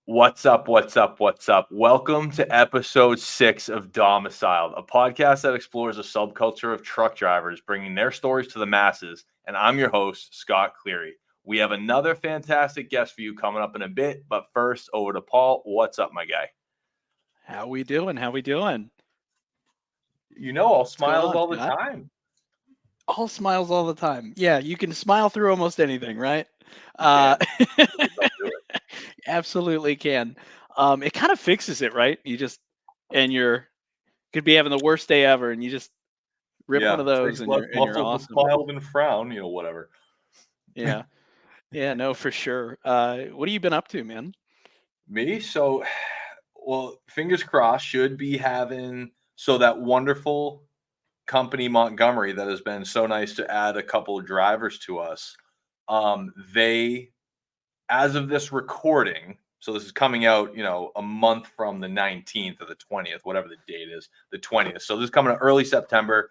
What's up? What's up? What's up? Welcome to episode 6 of Domiciled, a podcast that explores the subculture of truck drivers, bringing their stories to the masses. And I'm your host, Scott Cleary. We have another fantastic guest for you coming up in a bit, but first, over to Paul. What's up, my guy? How we doing? How we doing? All What's going smiles on, all the Scott? time. All smiles all the time. Yeah, you can smile through almost anything, right? You Uh, can. Don't do it. absolutely can. It kind of fixes it, right? You're could be having the worst day ever, and you just rip one Yeah, of those, six and less you're muscles to awesome. smile than frown, whatever. Yeah, yeah, no, for sure. What have you been up to, man? Me? Well, fingers crossed, should be having that wonderful company Montgomery that has been so nice to add a couple of drivers to us. They, as of this recording, so this is coming out, a month from the 19th or the 20th, whatever the date is, the 20th. So this is coming out early September.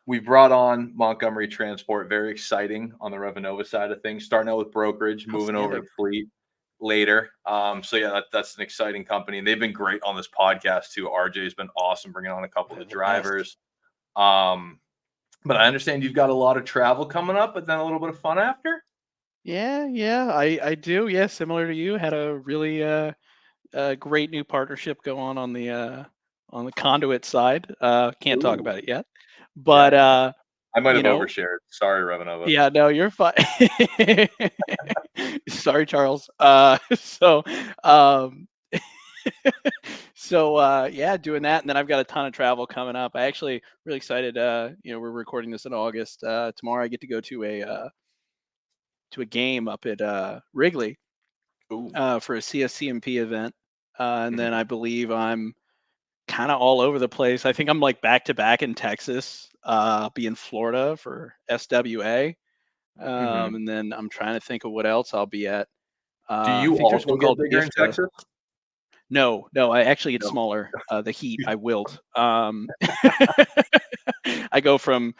We brought on Montgomery Transport, very exciting on the Revenova side of things, starting out with brokerage, moving over to Outstanding. fleet later. That's an exciting company. They've been great on this podcast too. RJ's been awesome bringing on a couple of They're the the best. drivers. But I understand you've got a lot of travel coming up, but then a little bit of fun after. Yeah, I do. Yeah, similar to you, had a really great new partnership go on the conduit side. Can't talk Ooh, about it yet, but yeah. I might you have know, overshared. Sorry, Revenova. yeah, no, you're fine. Sorry, Charles. So, um, yeah, doing that, and then I've got a ton of travel coming up. I actually really excited. We're recording this in August. Tomorrow, I get to go to a game up at Wrigley Ooh. for a CSCMP event, and then Mhm. I believe I'm kind of all over the place. I think I'm like back to back in Texas. I'll be in Florida for SWA. Mhm. And then I'm trying to think of what else I'll be at. Do I you think there's also one get called bigger in IFTA. Texas? No, I actually get No. smaller. The heat, I wilt. I go from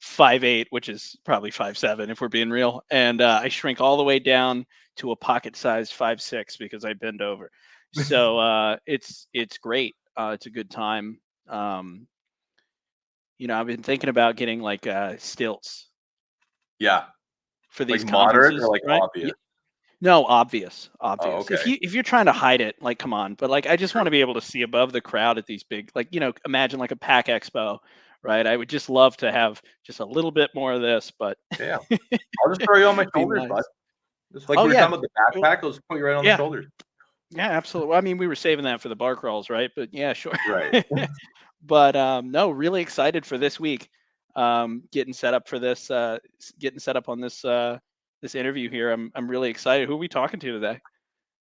5'8", which is probably 5'7", if we're being real, and I shrink all the way down to a pocket size 5'6" because I bend over. So it's great. It's a good time. Um, I've been thinking about getting like stilts Yeah. for Like these moderate or conferences, like right? obvious? No, obvious, Oh, obvious. If okay. you're trying to hide it, like, come on. But like, I just want True. to be able to see above the crowd at these big, like, imagine like a pack expo, right? I would just love to have just a little bit more of this, but Yeah. I'll just throw you on my be shoulders, bud. nice. Just like Oh we were yeah, talking about the Well, backpack, I'll just put you right on the yeah, shoulders. yeah, absolutely. Well, I mean, we were saving that for the bar crawls, right? But yeah, sure. Right. But no, really excited for this week. Getting set up for this, getting set up on this interview here. I'm really excited. Who are we talking to today?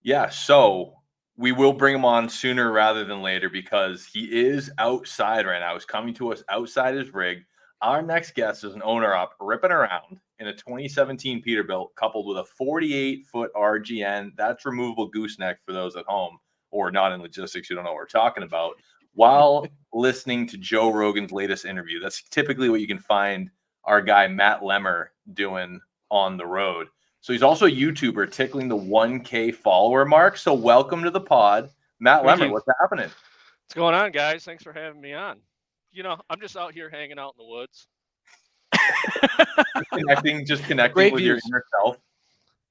Yeah, so we will bring him on sooner rather than later because he is outside right now. He's coming to us outside his rig. Our next guest is an owner up ripping around in a 2017 Peterbilt coupled with a 48-foot RGN. That's removable gooseneck for those at home or not in logistics. You don't know what we're talking about. While listening to Joe Rogan's latest interview, that's typically what you can find our guy Matt Lemmer doing on the road. So he's also a YouTuber tickling the 1K follower mark. So welcome to the pod, Matt Thank Lemmer. you. What's happening? What's going on, guys? Thanks for having me on. I'm just out here hanging out in the woods. Just connecting Great with your views. inner self.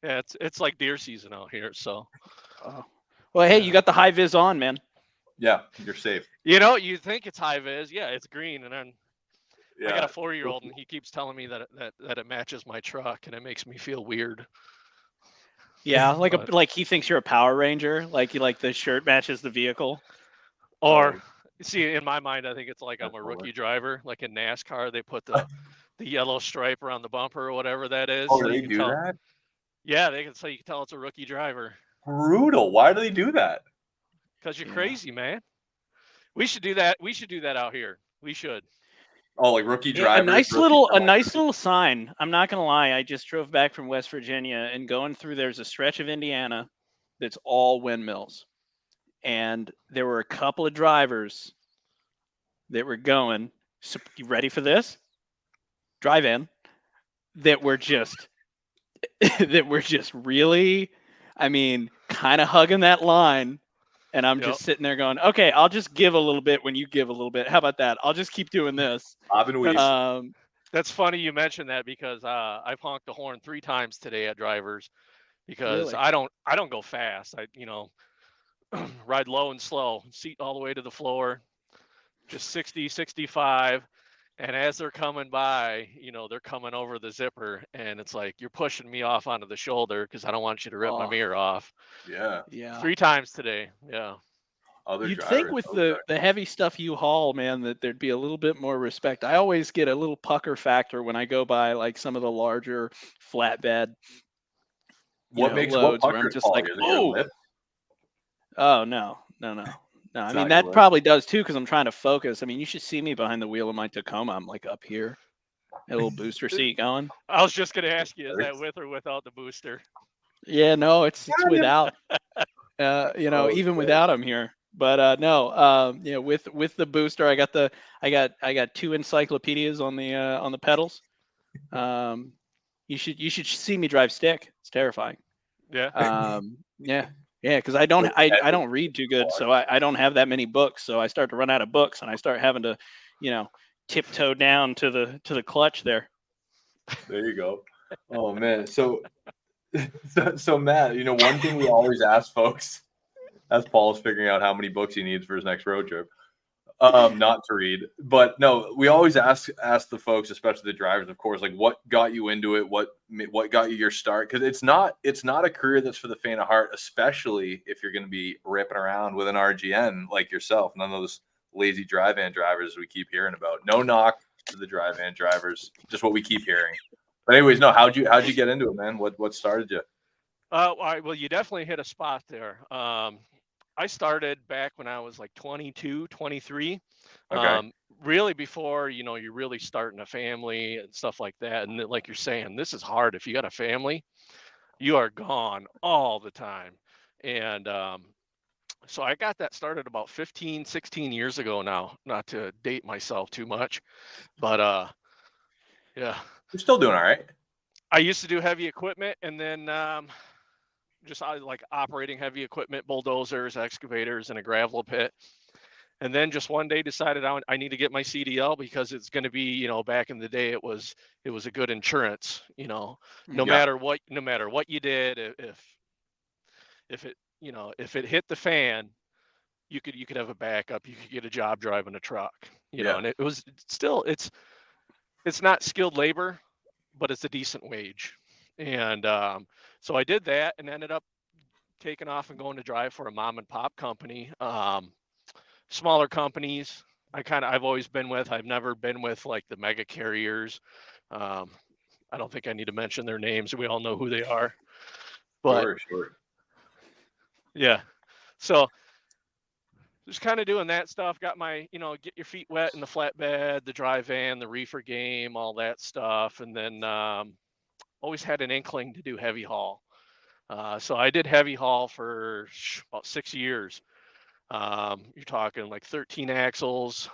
Yeah, it's like deer season out here, so Oh. Well, hey, you got the high vis on, man. Yeah, you're safe. you think it's high vis. Yeah, it's green, and then I got Yeah. a 4-year-old, and he keeps telling me that it matches my truck, and it makes me feel weird. Yeah, But like he thinks you're a Power Ranger, like you like the shirt matches the vehicle. or Oh, see, in my mind, I think it's like I'm that's a hilarious. rookie driver, like in NASCAR, they put the yellow stripe around the bumper or whatever that is, Oh, so do you they can do tell. that? Yeah, so you can tell it's a rookie driver. Brutal. Why do they do that? Because you're Yeah. crazy, man. We should do that. We should do that out here. We should. Oh, like rookie Yeah, a drivers, nice rookie little a nice drivers. little sign. I'm not gonna lie. I just drove back from West Virginia and going through. There's a stretch of Indiana that's all windmills, and there were a couple of drivers that were going. So, you ready for this? Drive in that were just that were just really. I mean, kind of hugging that line. And I'm Yep. just sitting there going, okay, I'll just give a little bit when you give a little bit. How about that? I'll just keep doing this. Bob and weave. That's funny you mentioned that because I've honked the horn 3 times today at drivers because Really? I don't go fast. I ride low and slow, seat all the way to the floor, just 60, 65. And as they're coming by, they're coming over the zipper, and it's like you're pushing me off onto the shoulder because I don't want you to rip my mirror off. Yeah. Yeah. 3 times today. Yeah. Other You'd drivers. think with the heavy stuff you haul, man, that there'd be a little bit more respect. I always get a little pucker factor when I go by like some of the larger flatbed what makes loads what where I'm pucker just quality? like, Is it your oh, lip? oh no. I mean, not that your lip. probably does too because I'm trying to focus. I mean, you should see me behind the wheel of my Tacoma. I'm like up here, a little booster seat going. I was just going to ask you, is that with or without the booster? Yeah, no, it's without. Oh, Even shit. without them here. But no, with the booster, I got 2 encyclopedias on the pedals. You should see me drive stick. It's terrifying. Yeah. Yeah, because I don't read too good, so I don't have that many books. So I start to run out of books, and I start having to, tiptoe down to the clutch there. There you go. Oh man. So Matt, one thing we always ask folks as Paul's figuring out how many books he needs for his next road trip, not to read, but no, we always ask the folks, especially the drivers, of course, like what got you into it, what got you your start, because it's not a career that's for the faint of heart, especially if you're going to be ripping around with an RGN like yourself. None of those lazy dry van drivers we keep hearing about. No knock to the dry van drivers, just what we keep hearing. But anyways, no, how'd you get into it, man? What started you? Well, you definitely hit a spot there. I started back when I was like 22, 23. Okay. Really before, you're really starting a family and stuff like that. And like you're saying, this is hard. If you got a family, you are gone all the time. And so I got that started about 15, 16 years ago now, not to date myself too much. But yeah. You're still doing all right. I used to do heavy equipment, and then just like operating heavy equipment, bulldozers, excavators, and a gravel pit. And then just one day decided I need to get my CDL because it's going to be, back in the day it was a good insurance, no matter what you did, if it hit the fan, you could have a backup, you could get a job driving a truck, and it was still it's not skilled labor, but it's a decent wage. And so I did that and ended up taking off and going to drive for a mom and pop company. Smaller companies I've always been with. I've never been with like the mega carriers. I don't think I need to mention their names. We all know who they are. But Sure. yeah, so just kind of doing that stuff. Got my, get your feet wet in the flatbed, the dry van, the reefer game, all that stuff. And then always had an inkling to do heavy haul. So I did heavy haul for about 6 years. You're talking like 13 axles,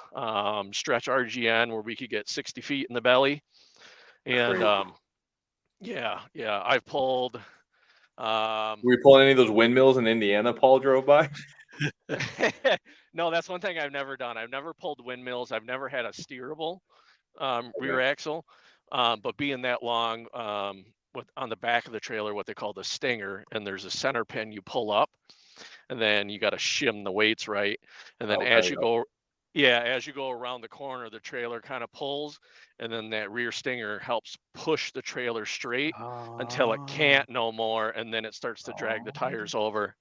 stretch RGN where we could get 60 feet in the belly. And yeah, I've pulled. Were you pulling any of those windmills in Indiana Paul drove by? No, that's one thing I've never done. I've never pulled windmills. I've never had a steerable rear axle. But being that long, with on the back of the trailer, what they call the stinger, and there's a center pin you pull up, and then you got to shim the weights right. And then as you go around the corner, the trailer kind of pulls, and then that rear stinger helps push the trailer straight until it can't no more, and then it starts to drag the tires over.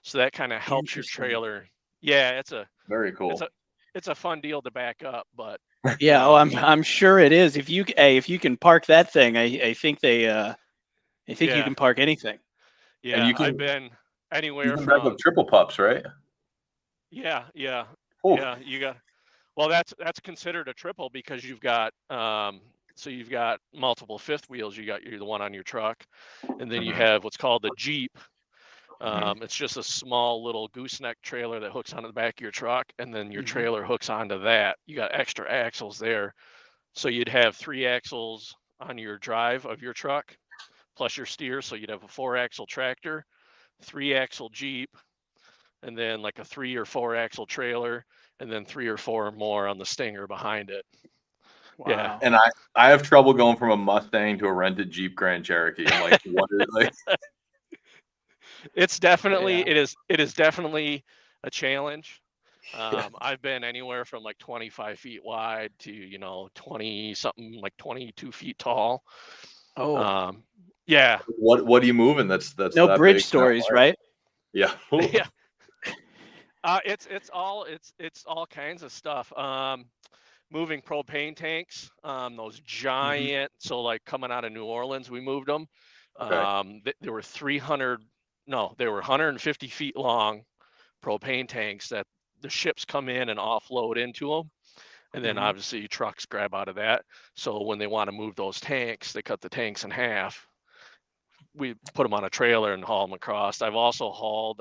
So that kind of helps your trailer. Yeah, it's a very cool. It's a fun deal to back up, but yeah, I'm sure it is. If you can park that thing, I think you can park anything. Yeah, and I've been anywhere from triple pups, right? Yeah. Oof. Yeah, you got. Well, that's considered a triple because you've got so you've got multiple fifth wheels. You're the one on your truck, and then you have what's called the Jeep. It's just a small little gooseneck trailer that hooks onto the back of your truck, and then your trailer hooks onto that. You got extra axles there, so you'd have 3 axles on your drive of your truck, plus your steer. So you'd have a 4-axle tractor, 3-axle Jeep, and then like a 3 or 4 axle trailer, and then 3 or 4 more on the Stinger behind it. Yeah. Wow. And I have trouble going from a Mustang to a rented Jeep Grand Cherokee. I'm like, what is like? It's definitely Yeah. it is definitely a challenge. Yeah. I've been anywhere from like 25 feet wide to 20 something, like 22 feet tall. Oh, Yeah. What are you moving? That's no that bridge big. stories, right? Yeah. Yeah. It's all kinds of stuff. Moving propane tanks, those giant. So like coming out of New Orleans, we moved them. Okay. They were 300. No, they were 150 feet long propane tanks that the ships come in and offload into them. And then obviously trucks grab out of that. So when they want to move those tanks, they cut the tanks in half. We put them on a trailer and haul them across. I've also hauled.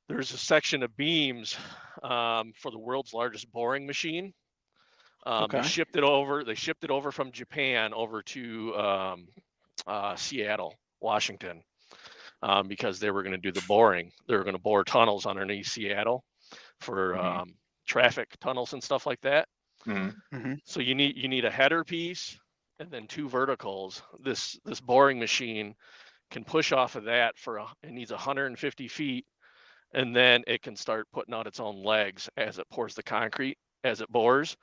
There's a section of beams for the world's largest boring machine. They Okay. shipped it over. They shipped it over from Japan over to Seattle, Washington, because they were going to do the boring. They were going to bore tunnels underneath Seattle for traffic tunnels and stuff like that. So you need a header piece and then 2 verticals. This boring machine can push off of that it needs 150 feet, and then it can start putting out its own legs as it pours the concrete, as it bores,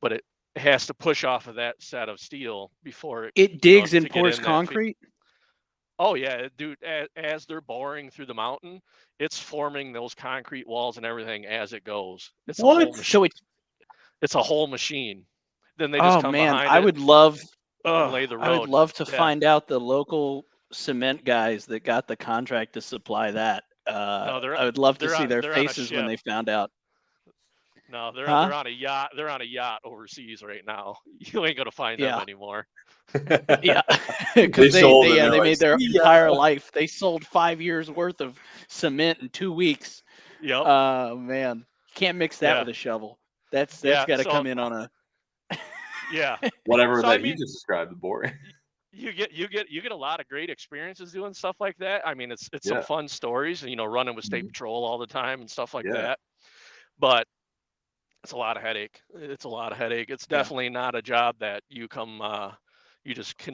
but it has to push off of that set of steel before It digs to and get pours in that concrete. Oh yeah, dude, as they're boring through the mountain, it's forming those concrete walls and everything as it goes. It's a whole machine. So It's a whole machine. Then they just oh come man, behind it and lay the I would road. love to Yeah. find out the local cement guys that got the contract to supply that. No, I would love to see their they're on a faces when ship. they found out. No, they're Huh? on a yacht. They're on a yacht overseas right now. You ain't gonna find them Yeah. anymore. Yeah, because They sold it, they they're made like, their "See ya." entire life. They sold 5 years worth of cement in 2 weeks. Yep. Oh man, can't mix that Yeah. with a shovel. That's Yeah, got to so- come in on a. Yeah. Whatever So, that I he mean- just described, the boring. You get a lot of great experiences doing stuff like that. I mean, it's Yeah. some fun stories, running with state Mhm. patrol all the time and stuff like Yeah. that. But it's a lot of headache. It's a lot of headache. It's Yeah. definitely not a job that you can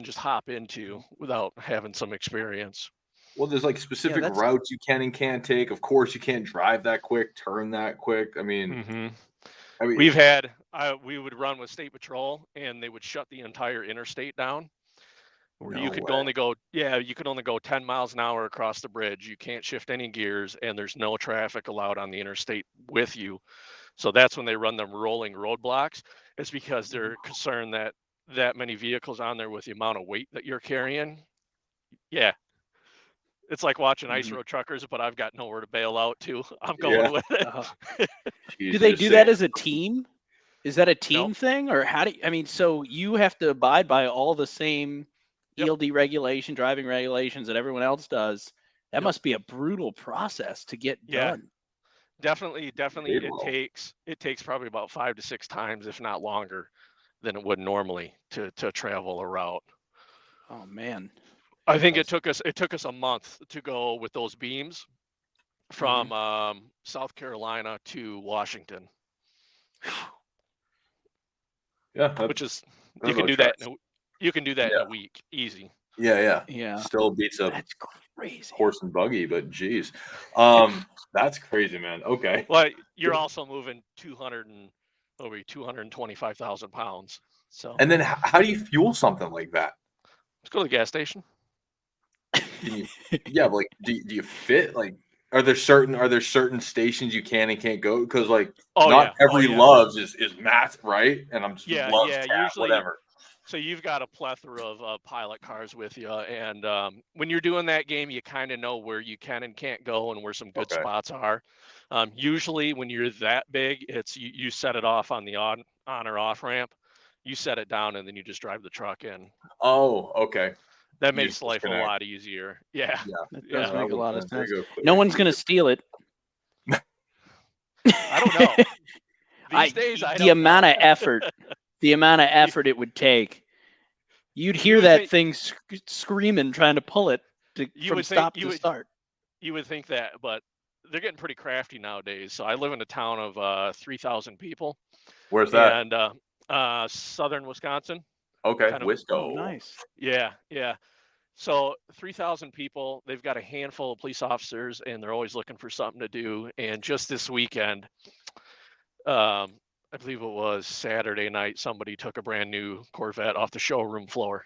just hop into without having some experience. Well, there's like specific that's- routes you can and can't take. Of course, you can't drive that quick, turn that quick. I mean, We would run with state patrol and they would shut the entire interstate down. Where No you could way. only go 10 miles an hour across the bridge. You can't shift any gears, and there's no traffic allowed on the interstate with you. So that's when they run them rolling roadblocks. It's because they're concerned that many vehicles on there with the amount of weight that you're carrying. Yeah. It's like watching ice road truckers, but I've got nowhere to bail out to. I'm going Yeah. with it. Jeez, Do they just do that saying. as a team? Is that a team Nope. thing, or how do you, I mean? So you have to abide by all the same Yep. ELD regulation, driving regulations that everyone else does. That Yep. must be a brutal process to get Yeah. done. Definitely. Paid well. It takes probably about 5 to 6 times, if not longer, than it would normally to travel a route. Oh man. I think it took us a month to go with those beams from South Carolina to Washington. Yeah, Which is I you don't can know do that trucks. in a Yeah. week, easy. Yeah. Yeah. Still beats up That's crazy. horse and buggy, but geez, that's crazy, man. Okay. Well, you're also moving 225,000 pounds. So And then how do you fuel something like that? let's go to the gas station. Can you? Yeah, but like, do you fit? Like, are there certain stations you can and can't go? Because like, not every Loves is Matt, right? And I'm just Loves cat, usually whatever. So you've got a plethora of pilot cars with you, and when you're doing that game, you kind of know where you can and can't go and where some good spots are. Usually, when you're that big, it's you set it off on the on or off ramp. You set it down, and then you just drive the truck in. Oh, okay. That You makes just life a disconnect. lot easier. Yeah. That does make a lot of There sense. you go. No one's gonna steal it. I don't know. These days, I the don't amount know. of effort, it would take. You'd hear would that think- thing screaming, trying to pull it. from stop to start. You would think that, but they're getting pretty crafty nowadays. So I live in a town of 3,000 people. Where's that? And southern Wisconsin. Okay, Kind of. Wisco. Oh, nice. Yeah. So 3,000 people. They've got a handful of police officers, and they're always looking for something to do. And just this weekend, I believe it was Saturday night, somebody took a brand new Corvette off the showroom floor.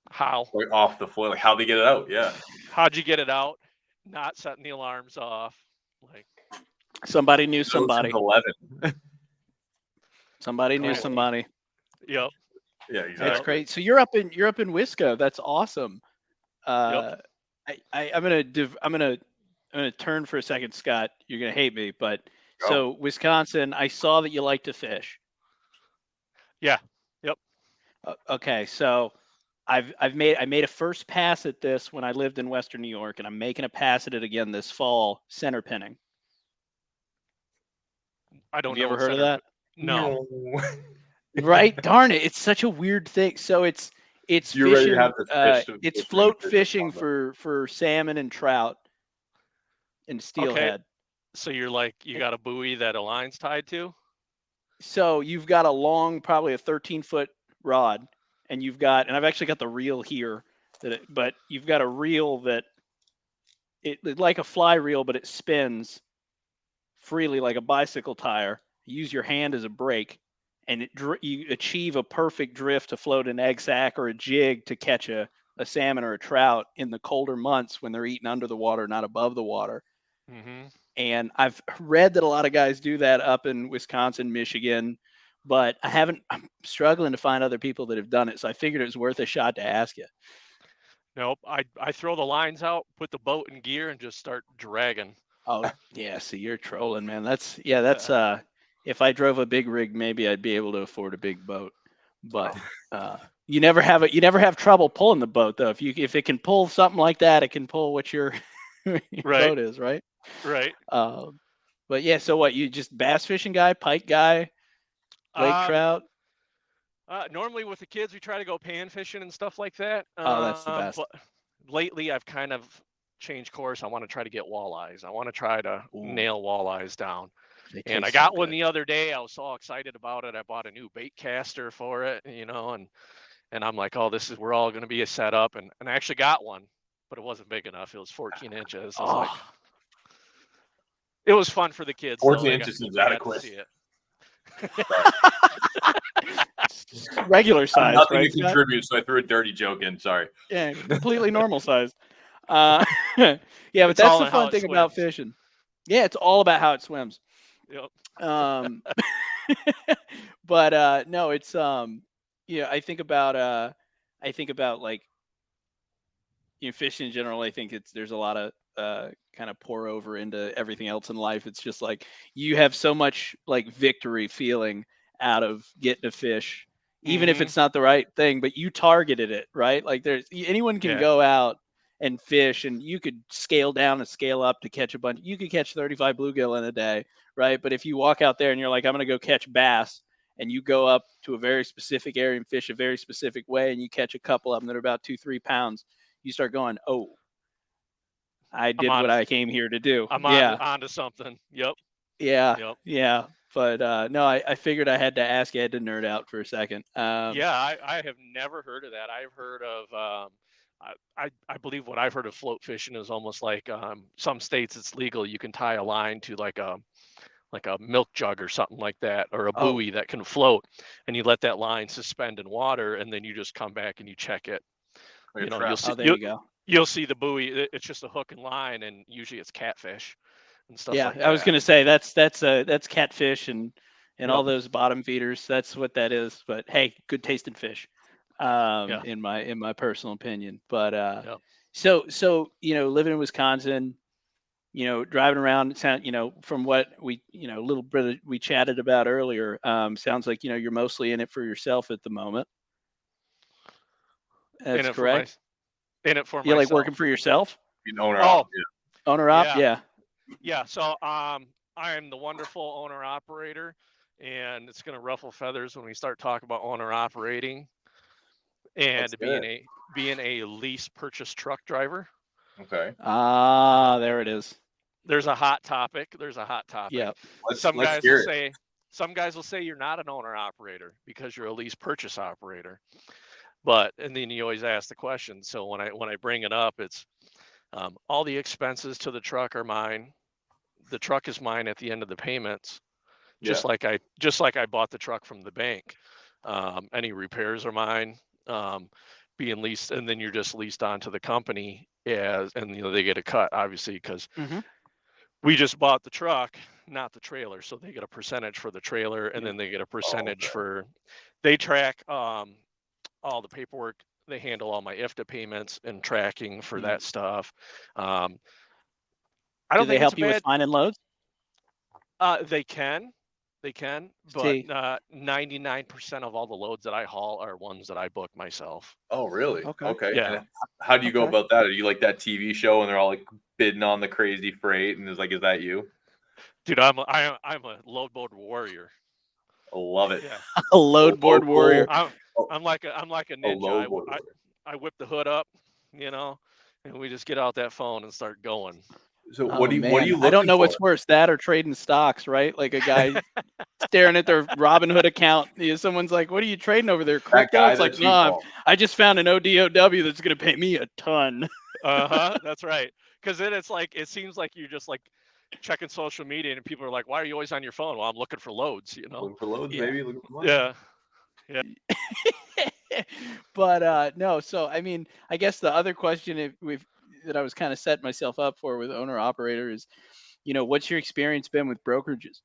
How? Like off the floor. Like how'd they get it out? Yeah. How'd you get it out? Not setting the alarms off. Like somebody knew somebody. 11. Somebody knew somebody. Yep. Yeah, exactly. That's great. So you're up in Wisco. That's awesome. Yep. I'm gonna turn for a second, Scott. You're gonna hate me, but so Wisconsin. I saw that you like to fish. Yeah. Yep. Okay, so I made a first pass at this when I lived in Western New York, and I'm making a pass at it again this fall. Center pinning. I don't know. Have you ever heard of that? No. Right? Darn it! It's such a weird thing. So it's You're fishing. ready to have to fish It's float fishing for salmon and trout and steelhead. Okay. So you're like, you got a buoy that a line's tied to? So you've got a long, probably a 13-foot rod, and I've actually got the reel here, but you've got a reel that it's like a fly reel, but it spins freely like a bicycle tire. You use your hand as a brake, and you achieve a perfect drift to float an egg sack or a jig to catch a salmon or a trout in the colder months when they're eating under the water, not above the water. Mm-hmm. And I've read that a lot of guys do that up in Wisconsin, Michigan, but I'm struggling to find other people that have done it. So I figured it was worth a shot to ask you. Nope. I throw the lines out, put the boat in gear, and just start dragging. Oh yeah, see, you're trolling, man. That's if I drove a big rig, maybe I'd be able to afford a big boat. But you never have trouble pulling the boat though. If it can pull something like that, it can pull what your boat is, right? Right. But yeah, so what? You just bass fishing guy, pike guy, lake trout? Normally with the kids, we try to go pan fishing and stuff like that. Oh, that's the best. But lately, I've kind of changed course. I want to try to get walleyes. I want to try to nail walleyes down. And I got one the other day. I was so excited about it. I bought a new bait caster for it, and I'm like, oh, we're all going to be a setup. And I actually got one, but it wasn't big enough. It was 14 inches. I was like, it was fun for the kids. 14 inches is adequate. Regular size, nothing right, to contribute, so I threw a dirty joke in. Sorry. Yeah, completely normal size. Yeah, but that's the fun thing about fishing. Yeah, it's all about how it swims. Yep. But no, it's I think about like fishing in general. I think there's a lot of kind of pour over into everything else in life. It's just like you have so much like victory feeling out of getting to fish, even if it's not the right thing, but you targeted it, right? Like anyone can go out and fish, and you could scale down and scale up to catch a bunch. You could catch 35 bluegill in a day, right? But if you walk out there and you're like, I'm going to go catch bass, and you go up to a very specific area and fish a very specific way, and you catch a couple of them that are about 2-3 pounds, you start going, oh, I did what I came here to do. I'm onto something. Yep. Yeah. But no, I figured I had to ask you. I had to nerd out for a second. I have never heard of that. I've heard of I believe what I've heard of float fishing is almost like some states it's legal. You can tie a line to like a milk jug or something like that, or a buoy that can float, and you let that line suspend in water, and then you just come back and you check it. There you go. You'll see the buoy. It's just a hook and line, and usually it's catfish and stuff like that. I was gonna say that's catfish and all those bottom feeders. That's what that is. But hey, good tasting fish, in my personal opinion. But so living in Wisconsin, driving around, from what we a little bit we chatted about earlier, sounds like you're mostly in it for yourself at the moment. That's correct. In it for you're myself. Like working for yourself? Owner op. Owner op, yeah. So I am the wonderful owner operator, and it's going to ruffle feathers when we start talking about owner operating. and Let's being a lease purchase truck driver. Okay. There it is. There's a hot topic. Yep. Some Let's guys hear will it. say some guys will say you're not an owner operator because you're a lease purchase operator. But and then you always ask the question. So when I bring it up, it's all the expenses to the truck are mine. The truck is mine at the end of the payments, just like I bought the truck from the bank. Any repairs are mine, being leased, and then you're just leased onto the company and they get a cut obviously because Mm-hmm. we just bought the truck, not the trailer, so they get a percentage for the trailer, and Yeah. then they get a percentage okay. for. They track all the paperwork. They handle all my IFTA payments and tracking for that stuff. I Do don't they think it's help you with bad. finding loads? They can, but See. 99% of all the loads that I haul are ones that I book myself. Oh, really? Okay. Okay. Yeah. And how do you go Okay. about that? Are you like that TV show and they're all like bidding on the crazy freight and it's like, is that you? Dude, I'm a load board warrior. I love it. Yeah, A load board local- warrior. I'm like a ninja. load board I whip the hood up, and we just get out that phone and start going. So Oh, what are you man. looking I don't know for? what's worse, that or trading stocks, right? Like a guy staring at their Robinhood account. Someone's like, "What are you trading over there? That Crypto?" guy It's like, that you "No, call. I just found an ODOW that's going to pay me a ton." That's right. Because then it's like it seems like you're just like checking social media, and people are like, "Why are you always on your phone?" Well, I'm looking for loads, Looking for loads, Yeah. maybe looking for money. Yeah. But no, so I mean, I guess the other question that I was kind of setting myself up for with owner operator is, what's your experience been with brokerages?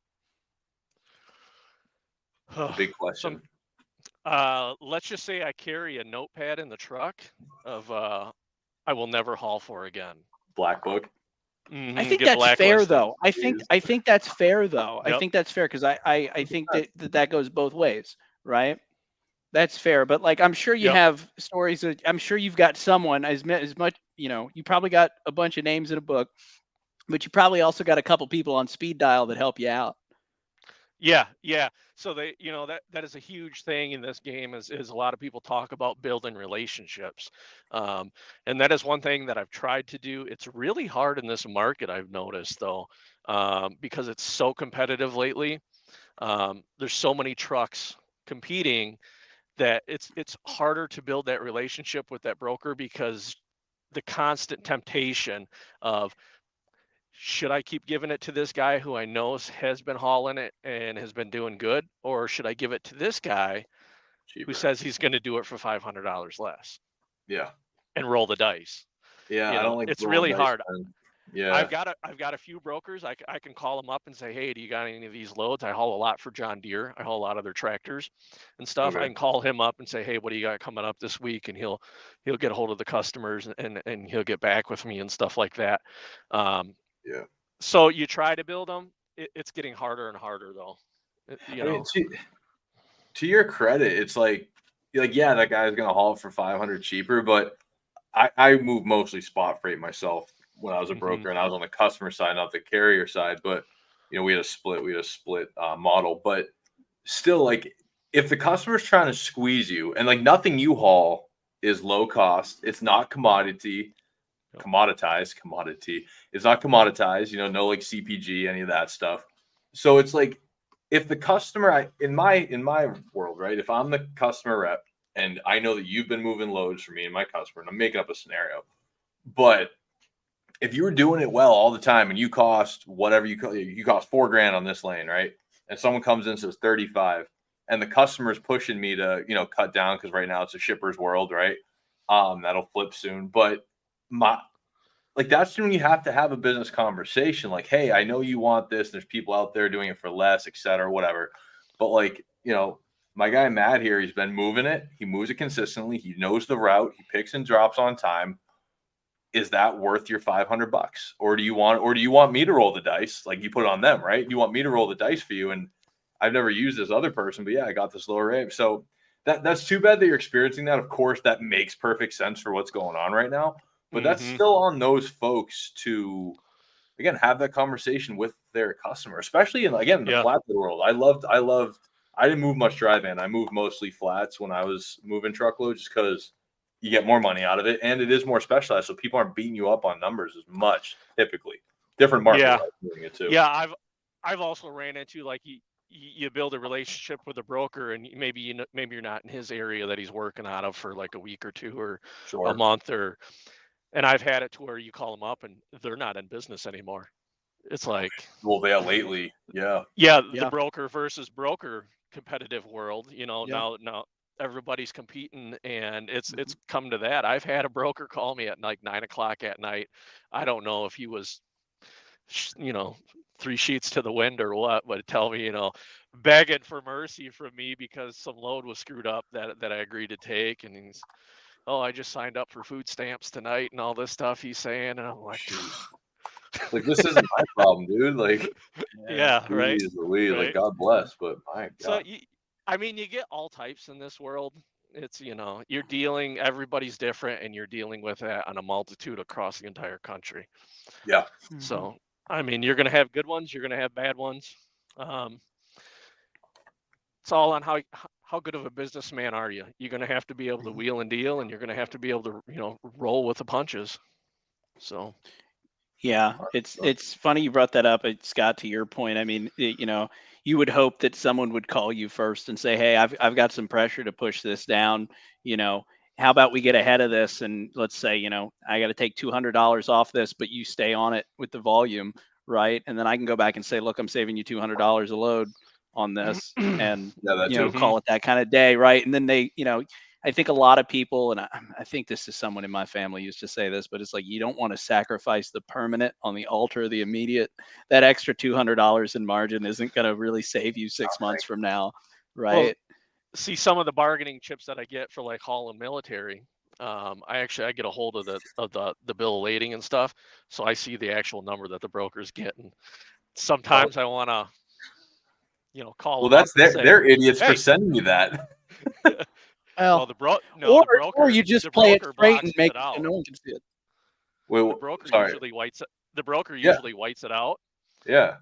It's a big question. Let's just say I carry a notepad in the truck of I will never haul for again. Black book. I think Get that's fair blacklisted. though. I think that's fair though. I Yep. think that's fair because I think that goes both ways, right? That's fair, but like I'm sure you Yep. have stories. I'm sure you've got someone as much. You probably got a bunch of names in a book, but you probably also got a couple people on speed dial that help you out. Yeah. So that is a huge thing in this game is a lot of people talk about building relationships, and that is one thing that I've tried to do. It's really hard in this market, I've noticed though, because it's so competitive lately. There's so many trucks competing that it's harder to build that relationship with that broker because the constant temptation of should I keep giving it to this guy who I know has been hauling it and has been doing good, or should I give it to this guy Cheaper. who says he's going to do it for $500 less Yeah. and roll the dice? Yeah. I don't like it's rolling really dice, hard. man. Yeah. I've got a few brokers. I can call them up and say, hey, do you got any of these loads? I haul a lot for John Deere. I haul a lot of their tractors and stuff. Okay. I can call him up and say, hey, what do you got coming up this week? And he'll get a hold of the customers and he'll get back with me and stuff like that. Yeah. So you try to build them. It's getting harder and harder though. I mean, to your credit, it's like yeah, that guy's gonna haul it for 500 cheaper, but I move mostly spot freight myself when I was a broker and I was on the customer side, not the carrier side. But we had a split model. But still, like if the customer's trying to squeeze you, and like nothing you haul is low cost, it's not commodity. Commodity. It's not commoditized, no like CPG, any of that stuff. So it's like if the customer, in my world, right? If I'm the customer rep and I know that you've been moving loads for me and my customer, and I'm making up a scenario, but if you were doing it well all the time and you cost whatever you cost $4,000 on this lane, right? And someone comes in and says 35, and the customer's pushing me to cut down because right now it's a shipper's world, right? That'll flip soon, but that's when you have to have a business conversation. Like, hey, I know you want this. There's people out there doing it for less, et cetera, whatever. But my guy Matt here, he's been moving it. He moves it consistently. He knows the route. He picks and drops on time. Is that worth your $500? Or do you want me to roll the dice? Like you put it on them, right? You want me to roll the dice for you? And I've never used this other person, but yeah, I got this lower rate. So that's too bad that you're experiencing that. Of course, that makes perfect sense for what's going on right now. But that's still on those folks to, again, have that conversation with their customer, especially in the flatbed world. I loved I didn't move much dry van. I moved mostly flats when I was moving truckloads, just because you get more money out of it, and it is more specialized, so people aren't beating you up on numbers as much. Typically, different market Yeah. doing it too. Yeah, I've also ran into like you build a relationship with a broker, and maybe maybe you're not in his area that he's working out of for like a week or two or a Sure. month, and I've had it to where you call them up and they're not in business anymore. It's like, Well, yeah, lately, yeah. yeah, the Yeah. broker versus broker competitive world, Yeah. now everybody's competing, and it's come to that. I've had a broker call me at like 9 o'clock at night. I don't know if he was, 3 sheets to the wind or what, but tell me, begging for mercy from me because some load was screwed up that I agreed to take. And he's, oh, I just signed up for food stamps tonight and all this stuff he's saying. And I'm like, Like, this isn't my problem, dude. Like, yeah, right. geez Louise, like, Right. God bless, but my So God. you get all types in this world. It's, you're dealing, everybody's different, and you're dealing with that on a multitude across the entire country. Yeah. So, I mean, you're going to have good ones, you're going to have bad ones. It's all on how good of a businessman are you. You're going to have to be able to wheel and deal, and you're going to have to be able to, roll with the punches. So, Yeah, it's funny you brought that up, Scott. To your point, I mean, you would hope that someone would call you first and say, "Hey, I've got some pressure to push this down. You know, how about we get ahead of this and let's say, I got to take $200 off this, but you stay on it with the volume, right? And then I can go back and say, look, I'm saving you $200 a load on this, and Yeah, that too. call it that kind of day, right? And then I think a lot of people, and I think this is someone in my family used to say this, but it's like you don't want to sacrifice the permanent on the altar of the immediate. That extra $200 in margin isn't going to really save you 6 months from now, right? Well, see, some of the bargaining chips that I get for like hauling military, I get a hold of the bill of lading and stuff, so I see the actual number that the broker's getting. Sometimes I want to, call Well, them that's up and say, they're idiots for hey, sending me that. well, the broker, or you just the play it broker straight blocks and make it it so out. no one can see it. Wait, The broker sorry. usually whites it. The broker Yeah. usually whites it out, Yeah.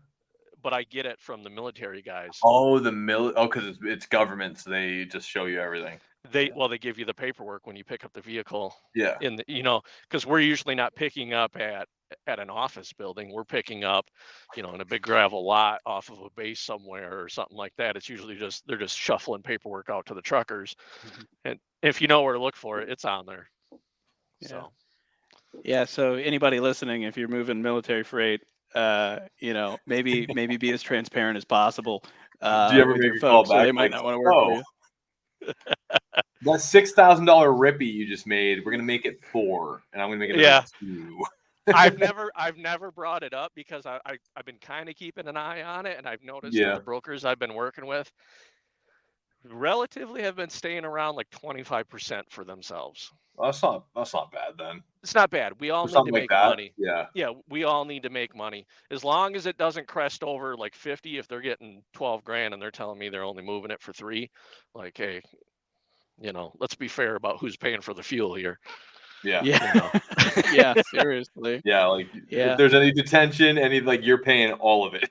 but I get it from the military guys. Oh, because it's government, so they just show you everything. They give you the paperwork when you pick up the vehicle. Yeah. Because we're usually not picking up at an office building. We're picking up, in a big gravel lot off of a base somewhere or something like that. It's usually they're just shuffling paperwork out to the truckers, and if you know where to look for it, it's on there. Yeah. So. Yeah. So anybody listening, if you're moving military freight, maybe be as transparent as possible Do you ever with make your a call folks, or back they might like, not want to work for you. that $6,000 rippy you just made, we're gonna make it 4, and I'm gonna make it Yeah. 2. I've never brought it up because I've been kind of keeping an eye on it, and I've noticed that the brokers I've been working with relatively have been staying around like 25% for themselves. Well, that's not bad then. It's not bad. We all For need to something like make that, money. yeah. Yeah, we all need to make money. As long as it doesn't crest over like 50, if they're getting 12 grand and they're telling me they're only moving it for 3, like, hey, let's be fair about who's paying for the fuel here. Yeah. Yeah, seriously. Yeah, like Yeah. if there's any detention, like you're paying all of it.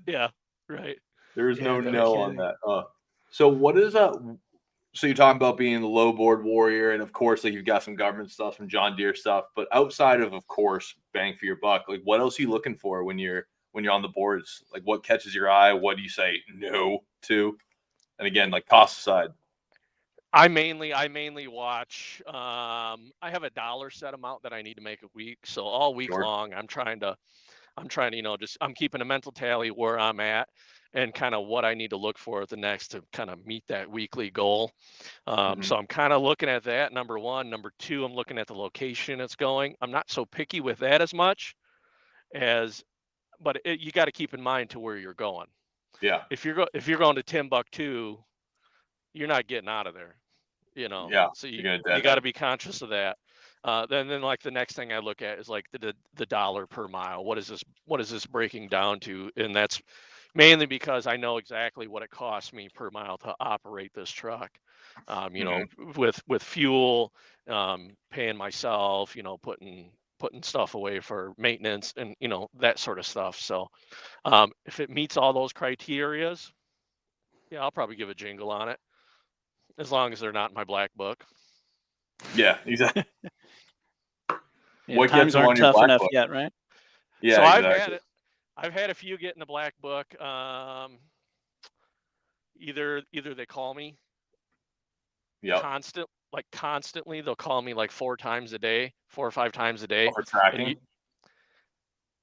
Yeah, right. There is Yeah, no no on kidding. that. So what is so you're talking about being the low board warrior, and of course, like you've got some government stuff, some John Deere stuff, but outside of course, bang for your buck, like what else are you looking for when you're on the boards? Like what catches your eye? What do you say no to? And again, like cost aside. I mainly watch. I have a dollar set amount that I need to make a week, so all week Sure. long I'm trying to, I'm keeping a mental tally where I'm at and kind of what I need to look for at the next to kind of meet that weekly goal. So I'm kind of looking at that, number one. Number two, I'm looking at the location it's going. I'm not so picky with that as much but you got to keep in mind to where you're going. Yeah. If you're going to Timbuktu, you're not getting out of there, Yeah. so you're you gonna got to be conscious of that. Then like the next thing I look at is like the dollar per mile. What is this breaking down to? And that's mainly because I know exactly what it costs me per mile to operate this truck. With fuel, paying myself, putting stuff away for maintenance and that sort of stuff. So if it meets all those criterias, Yeah, I'll probably give a jingle on it, as long as they're not in my black book. Yeah, exactly. Yeah, What times gets them aren't on your tough black enough book? yet, right? Yeah, So exactly. I've had a few get in the black book. Either they call me Yep. constantly. They'll call me like 4 or 5 times a day, For and tracking.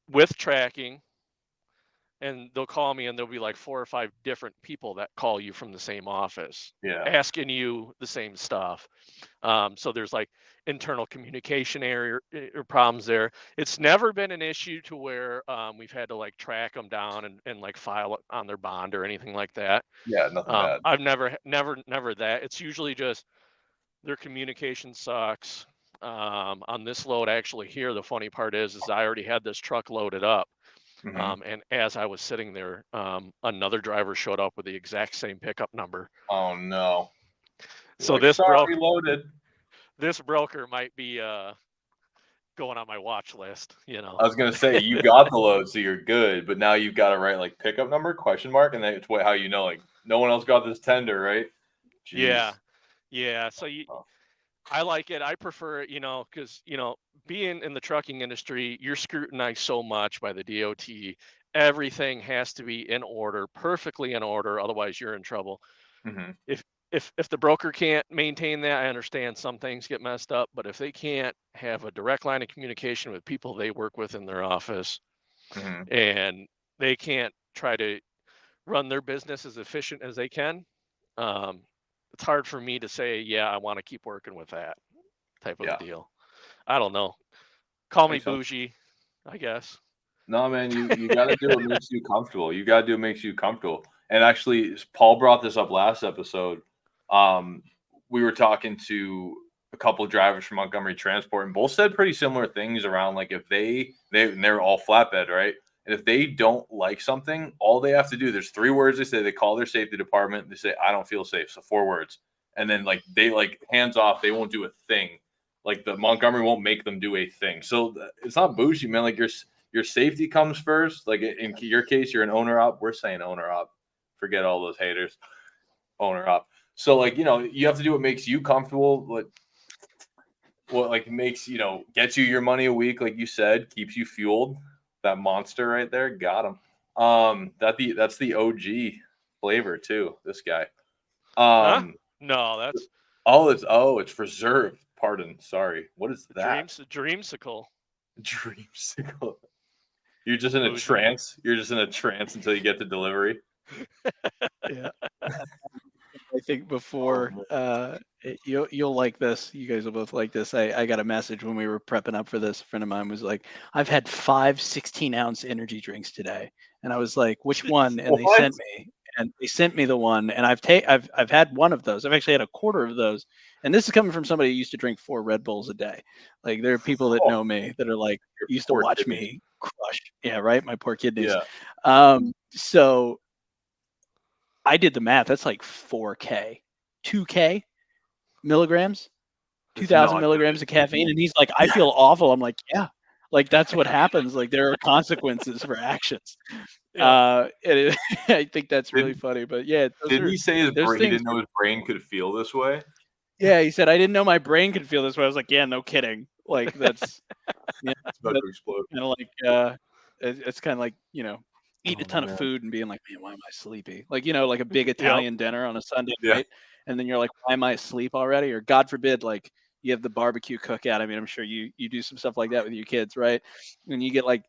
with tracking. And they'll call me, and there'll be like 4 or 5 different people that call you from the same office, Yeah. asking you the same stuff. So there's like internal communication area or problems there. It's never been an issue to where we've had to like track them down and like file it on their bond or anything like that. Yeah, nothing bad. I've never that. It's usually just their communication sucks. On this load actually here, the funny part is I already had this truck loaded up. Mhm. And as I was sitting there, another driver showed up with the exact same pickup number. Oh no. You're So like, sorry, loaded. this broker might be going on my watch list, I was gonna say you got the load, so you're good, but now you've got to write like pickup number question mark, and that's how you know like no one else got this tender, right? Jeez. Yeah. So I like it. I prefer it, because being in the trucking industry, you're scrutinized so much by the DOT. Everything has to be in order, perfectly in order, otherwise you're in trouble. Mhm. If the broker can't maintain that, I understand some things get messed up, but if they can't have a direct line of communication with people they work with in their office, Mhm. and they can't try to run their business as efficient as they can, um, it's hard for me to say, yeah, I want to keep working with that type of a Yeah. deal. I don't know. Call me Makes sense. bougie, I guess. No, man, you got to do what makes you comfortable. You got to do what makes you comfortable. And actually, Paul brought this up last episode. Um, we were talking to a couple of drivers from Montgomery Transport, and both said pretty similar things around like if they're all flatbed, right? And if they don't like something, all they have to do, there's 3 words they say. They call their safety department. They say, "I don't feel safe." So 4 words, and then like they like hands off. They won't do a thing. Like the Montgomery won't make them do a thing. So it's not bougie, man. Like your safety comes first. Like in your case, you're an owner op. We're saying owner op. Forget all those haters. Owner op. So like you have to do what makes you comfortable. What like makes gets you your money a week, like you said, keeps you fueled. That monster right there, got him. That's the OG flavor too. This guy. Huh? Um. No, that's It's reserved. Pardon. Sorry. What is that? dreamsicle. Dreamsicle. You're just in a Bougie. trance. You're just in a trance until you get the delivery. Yeah. I think before Oh, you'll like this. You guys will both like this. I got a message when we were prepping up for this. A friend of mine was like, "I've had 5 16-ounce energy drinks today," and I was like, "Which one?" And what? they sent me the one, and I've had one of those. I've actually had a quarter of those, and this is coming from somebody who used to drink 4 Red Bulls a day. Like there are people that Oh, know me that are like your used to poor watch kidneys. me crush. Yeah, right. My poor kidneys. Yeah. So I did the math. That's like 4K, 2K milligrams, It's 2,000 not milligrams of caffeine. And he's like, I feel awful. I'm like, yeah, like that's what happens. Like there are consequences for actions. Yep. I think that's really good. funny. But yeah, Didn't he say those he things. didn't know his brain could feel this way? Yeah, he said I didn't know my brain could feel this way. I was like, yeah, no kidding. Like that's yeah, It's about to explode. kind of like it's kind of like eating a Oh ton of man. food and being like, man, why am I sleepy? Like like a big Yep. Italian dinner on a Sunday Yeah. night, and then you're like, why am I asleep already? Or God forbid, like you have the barbecue cookout. I mean, I'm sure you do some stuff like that with your kids, right? And you get like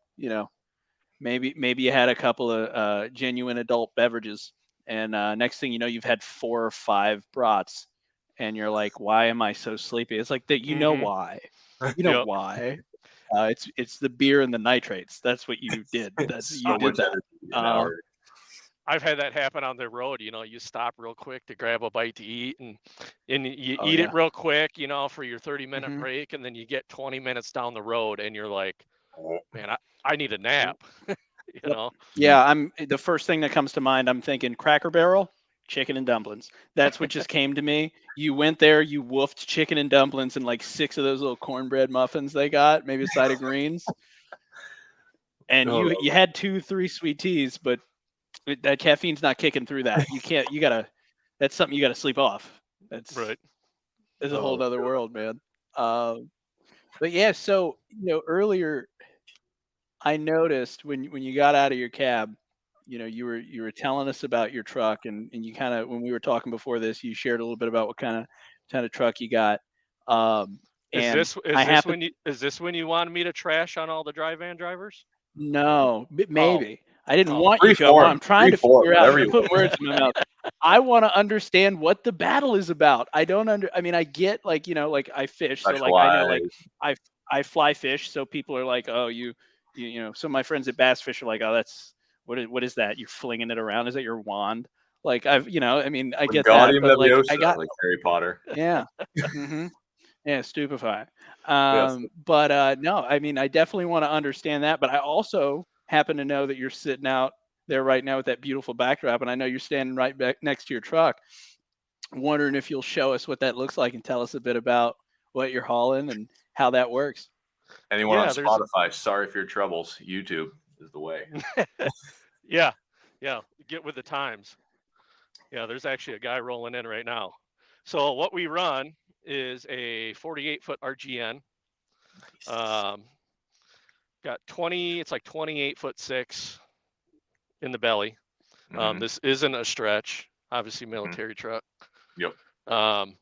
maybe you had a couple of genuine adult beverages, and next thing you know, you've had 4 or 5 brats, and you're like, why am I so sleepy? It's like that. You know Mm-hmm. why? You know Yep. why? It's the beer and the nitrates. That's what you did. You So did much that. energy in that Uh, artery. I've had that happen on the road. You stop real quick to grab a bite to eat, and you oh eat it yeah. real quick, for your 30-minute hmm break, and then you get 20 minutes down the road, and you're like, Oh, man, I need a nap. you Yep. know. Yeah. I'm the first thing that comes to mind. I'm thinking Cracker Barrel, chicken and dumplings. That's what just came to me. You went there, you woofed chicken and dumplings and like 6 of those little cornbread muffins they got, maybe a side of greens, and oh, you had 2, 3 sweet teas, but That caffeine's not kicking through that. You can't. You gotta. That's something you gotta sleep off. That's Right. It's a Oh, whole other God. world, man. But yeah, so earlier I noticed when you got out of your cab, you were telling us about your truck, and you kind of, when we were talking before this, you shared a little bit about what kind of truck you got. Um, Is and this I happen is this when you wanted me to trash on all the dry van drivers? No, Oh, maybe. I didn't oh, want you Free to. I'm form, trying free to form, figure out. whatever You're you putting want. words in my mouth. I want to understand what the battle is about. I don't I mean, I get, like, like I fish, so like I know, like Specialize. I I fly fish, so people are like, oh, some of my friends at Bass Fish are like, oh, that's what is that? You're flinging it around? Is that your wand? Like, I mean, I get that, Wingardium but like I Leviosa, got, like Harry Potter. yeah. hmm Yeah, stupefy. Yes. But no, I mean, I definitely want to understand that. But I also happen to know that you're sitting out there right now with that beautiful backdrop, and I know you're standing right back next to your truck. I'm wondering if you'll show us what that looks like and tell us a bit about what you're hauling and how that works. Anyone on yeah. There's Spotify, sorry for your troubles. YouTube is the way. yeah, yeah. Get with the times. Yeah, there's actually a guy rolling in right now. So what we run is a 48-foot RGN. Um, got 20. It's like 28'6" in the belly. Mhm, This isn't a stretch. Obviously, mhm. military truck. Yep. Um,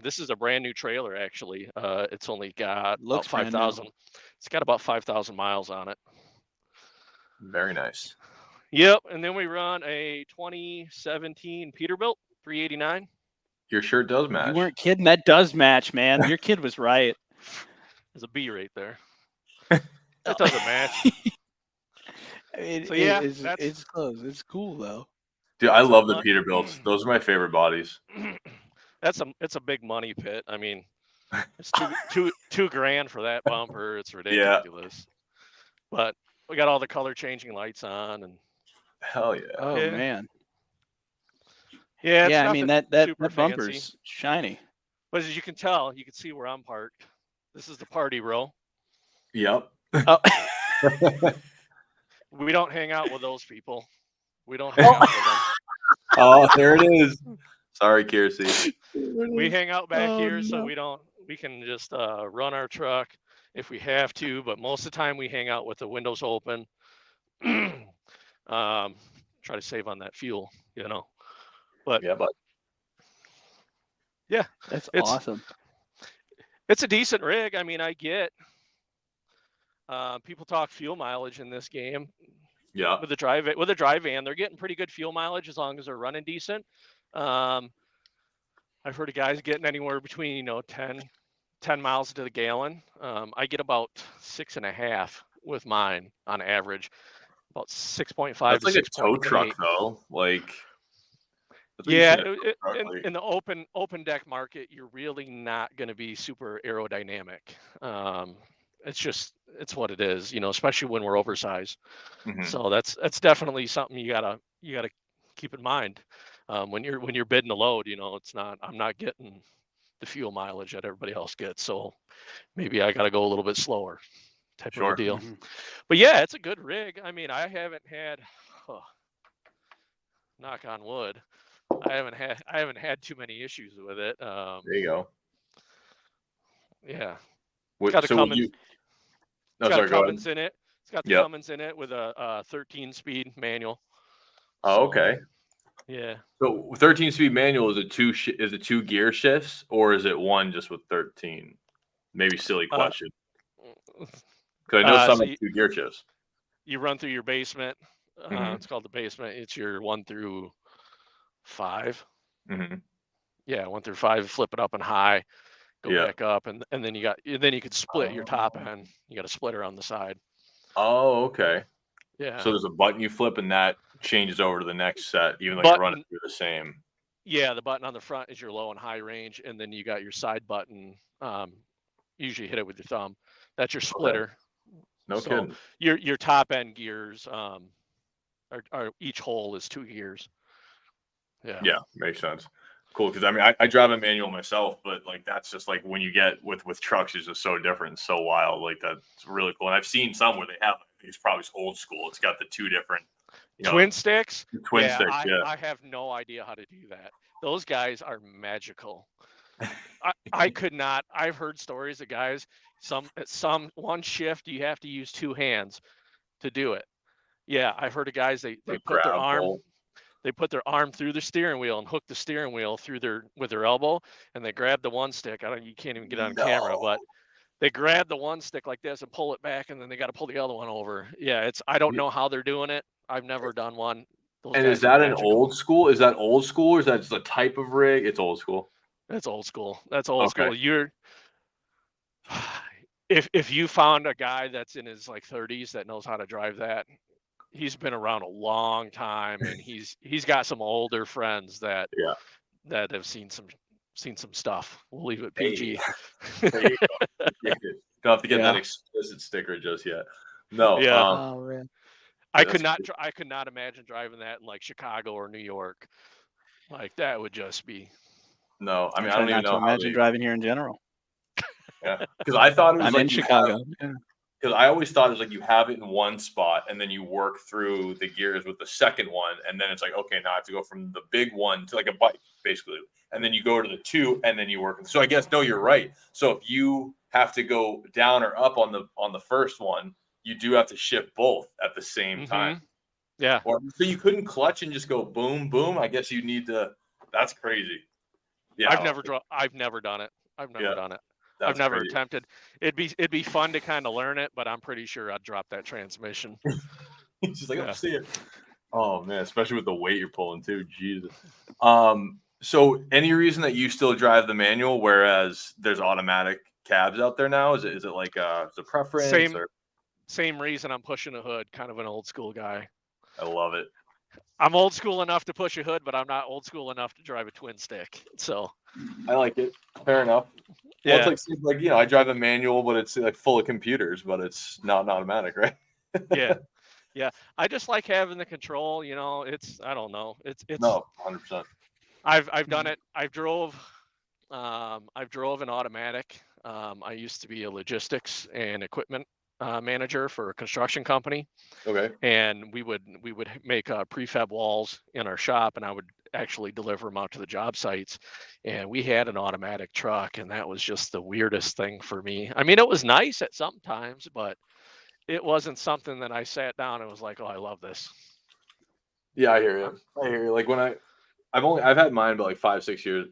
this is a brand new trailer, actually. It's only got about Looks brand new. 5,000. It's got about 5,000 miles on it. Very nice. Yep. And then we run a 2017 Peterbilt 389. Your shirt does You match. weren't kidding. That does match, man. Your kid was right. There's a B right there. Oh. It doesn't match. I mean, So yeah, it's close. It's cool though. Dude, I that's a love the mon- Peterbilts. Those are my favorite bodies. it's a big money pit. I mean, it's two grand for that bumper. It's Yeah. ridiculous. But we got all the color changing lights on, and Hell yeah. Oh yeah, man. yeah, it's Yeah, I mean, nothing that super fancy. bumper's shiny. But as you can tell, you can see where I'm parked. This is the party row. Yep. Oh. We don't hang out with those people. We don't hang out with them. Oh, there it is. Sorry, Kiersey. We hang out back Oh, here, so no. we can just run our truck if we have to. But most of the time, we hang out with the windows open. Try to save on that fuel, But Yeah, but yeah, That's it's awesome. it's a decent rig. I mean, I get people talk fuel mileage in this game. yeah. With a drive van, they're getting pretty good fuel mileage as long as they're running decent. I've heard of guys getting anywhere between 10 miles to the gallon. I get about 6.5 with mine on average, about 6.5 That's to like a tow truck 6.8. though. Like that's what you Yeah, see in a tow truck, like, in the open deck market, you're really not going to be super aerodynamic. It's what it is, especially when we're oversized. mhm. So that's definitely something you gotta keep in mind when you're bidding the load. I'm not getting the fuel mileage that everybody else gets, so maybe I gotta go a little bit slower, type of a Sure. deal. Mhm. But yeah, it's a good rig. I mean, I haven't had, knock on wood, I haven't had too many issues with it. There you go. Yeah, it's got What, a so what Cummins. you It's no, got a sorry, go ahead. Cummins in it. It's got the Yep. Cummins in it with a 13-speed manual. Oh, So, okay. yeah. So 13-speed manual is it two gear shifts or is it one just with 13? Maybe silly Uh, question. Because I know some so have two gear shifts. you run through your basement. Mhm. It's called the basement. It's your 1 through 5. Mhm. Yeah, 1 through 5. Flip it up and high, go Yeah. back up, and then you could split your top Oh. end. You got a splitter on the side. Oh, okay. Yeah. So there's a button you flip and that changes over to the next set, even though you're running Button. through the same. Yeah, the button on the front is your low and high range, and then you got your side button. Usually hit it with your thumb. That's your Okay. splitter. No So kidding. your top end gears are each hole is 2 gears. Yeah. Yeah, makes sense. Cool, because I mean, I drive a manual myself, but like that's just like when you get with trucks, it's just so different, so wild. Like that's really cool. And I've seen some where they have, I think it's probably old school. It's got the two different Twin sticks. Twin sticks. Yeah. I have no idea how to do that. Those guys are magical. I could not. I've heard stories of guys. Some one shift you have to use 2 hands to do it. Yeah, I've heard of guys they put their arm. Bolt. They put their arm through the steering wheel and hook the steering wheel with their elbow, and they grab the one stick. You can't even get on camera, but they grab the one stick like this and pull it back, and then they got to pull the other one over. Yeah, I don't know how they're doing it. I've never done one. And is that an old school? Is that old school, or is that just a type of rig? It's old school. That's old school. That's old school. If you found a guy that's in his like 30s that knows how to drive that, he's been around a long time, and he's got some older friends that have seen some stuff. We'll leave it PG. There you go. Don't have to get that explicit sticker just yet. No. Yeah. I could not imagine driving that in like Chicago or New York. Like that would just be. No, I mean I don't even know. Imagine driving here in general. Yeah, because I thought it was I'm like in Chicago. Because I always thought it was like you have it in one spot and then you work through the gears with the second one, and then it's like, okay, now I have to go from the big one to like a bike basically, and then you go to the 2 and then you work. So I guess no, you're right. So if you have to go down or up on the first one, you do have to shift both at the same time. Yeah. So you couldn't clutch and just go boom, boom. I guess you need to. That's crazy. Yeah. I've never done it. I've never done it. I've never attempted. It'd be fun to kind of learn it, but I'm pretty sure I'd drop that transmission. She's like, see it. Oh man, especially with the weight you're pulling too. Jesus. So any reason that you still drive the manual, whereas there's automatic cabs out there now? Is it like a preference? Same reason I'm pushing a hood. Kind of an old school guy. I love it. I'm old school enough to push a hood, but I'm not old school enough to drive a twin stick. So I like it. Fair enough. Yeah. Well, it's like I drive a manual, but it's like full of computers, but it's not an automatic, right? Yeah. I just like having the control. I don't know. It's no 100%. I've done it. I've drove an automatic. I used to be a logistics and equipment manager for a construction company. Okay. And we would make prefab walls in our shop, and I would actually deliver them out to the job sites. And we had an automatic truck, and that was just the weirdest thing for me. I mean, it was nice at some times, but it wasn't something that I sat down and was like, oh, I love this. Yeah, I hear you. Like when I've had mine about like 5-6 years.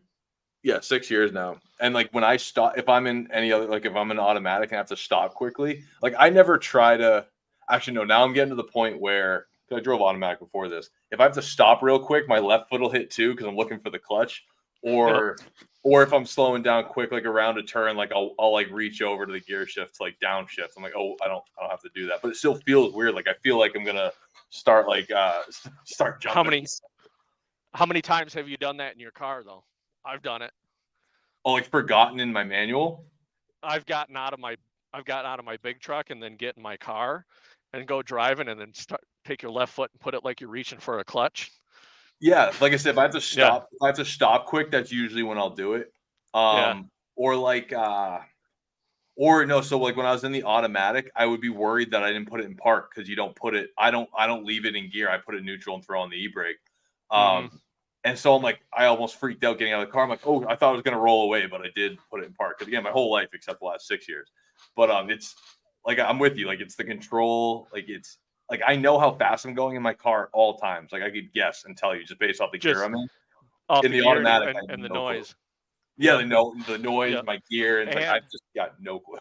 Yeah, 6 years now. And like when I stop, if I'm in any other, like if I'm in automatic and I have to stop quickly, like I never try to. Actually, no. Now I'm getting to the point where, because I drove automatic before this, if I have to stop real quick, my left foot will hit too because I'm looking for the clutch, or if I'm slowing down quick, like around a turn, like I'll like reach over to the gear shift to like downshift. I'm like, oh, I don't have to do that, but it still feels weird. Like I feel like I'm gonna start jumping. How many times have you done that in your car though? I've done it. Oh, like forgotten in my manual? I've gotten out of my big truck and then get in my car and go driving and then take your left foot and put it like you're reaching for a clutch. Yeah, like I said, if I have to stop, if I have to stop quick, that's usually when I'll do it. Or like so like when I was in the automatic, I would be worried that I didn't put it in park because you don't put it. I don't leave it in gear. I put it neutral and throw on the e-brake. And so I'm like, I almost freaked out getting out of the car. I'm like, oh, I thought I was going to roll away, but I did put it in park. Because again, my whole life except the last 6 years. But it's like I'm with you. Like it's the control. Like it's like I know how fast I'm going in my car at all times. Like I could guess and tell you just based off the gear I'm in. In the automatic and the noise. Yeah, the noise, my gear, and like I've just got no clue.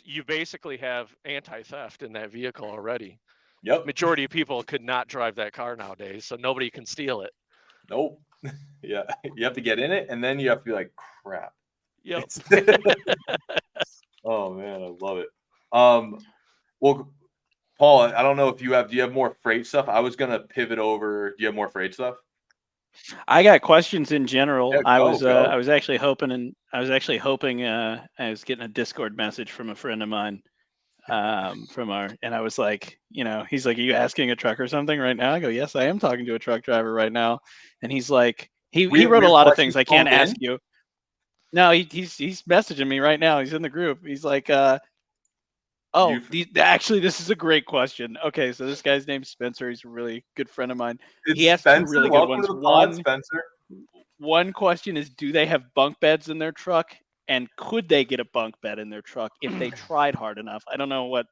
You basically have anti-theft in that vehicle already. Yep. Majority of people could not drive that car nowadays, so nobody can steal it. Nope. Yeah, you have to get in it, and then you have to be like, crap. Yep. Oh man, I love it. Well, Paul, I don't know if do you have more freight stuff? I was gonna pivot over. Do you have more freight stuff? I got questions in general. Yeah, I was actually hoping I was getting a Discord message from a friend of mine and I was like, he's like, are you asking a truck or something right now? I go, yes, I am talking to a truck driver right now. And he's like, he wrote a lot of things I can't ask you. No, he's messaging me right now. He's in the group. He's like, Oh, actually, this is a great question. Okay, so this guy's name's Spencer. He's a really good friend of mine. He It's asked two Spencer. really good Welcome ones. to the pod, Spencer. One question is, do they have bunk beds in their truck? And could they get a bunk bed in their truck if they tried hard enough? I don't know what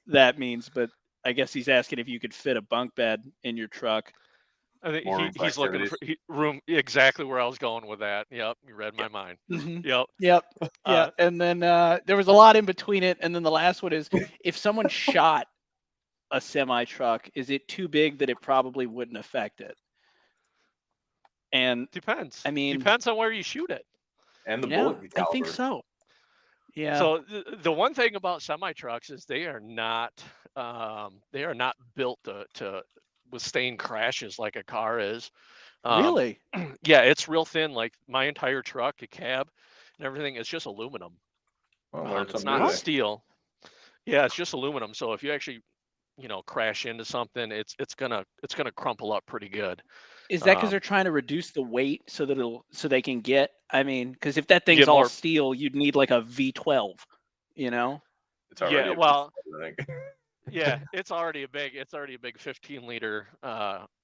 that means, but I guess he's asking if you could fit a bunk bed in your truck. I think More room for he's looking for activities. room exactly where I was going with that. Yep, you read my mind. Mhm. Yep. Yep. Yeah. And then there was a lot in between it. And then the last one is, if someone shot a semi truck, is it too big that it probably wouldn't affect it? And Depends. I mean, Depends on where you shoot it. And the yeah, bullet I think caliber. so. Yeah. So the one thing about semi trucks is they are not built to withstand crashes like a car is. Really? Yeah, it's real thin. Like my entire truck, a cab, and everything is just aluminum. Oh, learn It's something not new today. steel. Yeah, it's just aluminum. So if you actually, crash into something, it's gonna crumple up pretty good. Is that because they're Um, trying to reduce the weight so that so they can get? I mean, because if that thing's get all more. steel, you'd need like a V12. You know? It's already Yeah, a well, I think. yeah, it's already a big 15-liter.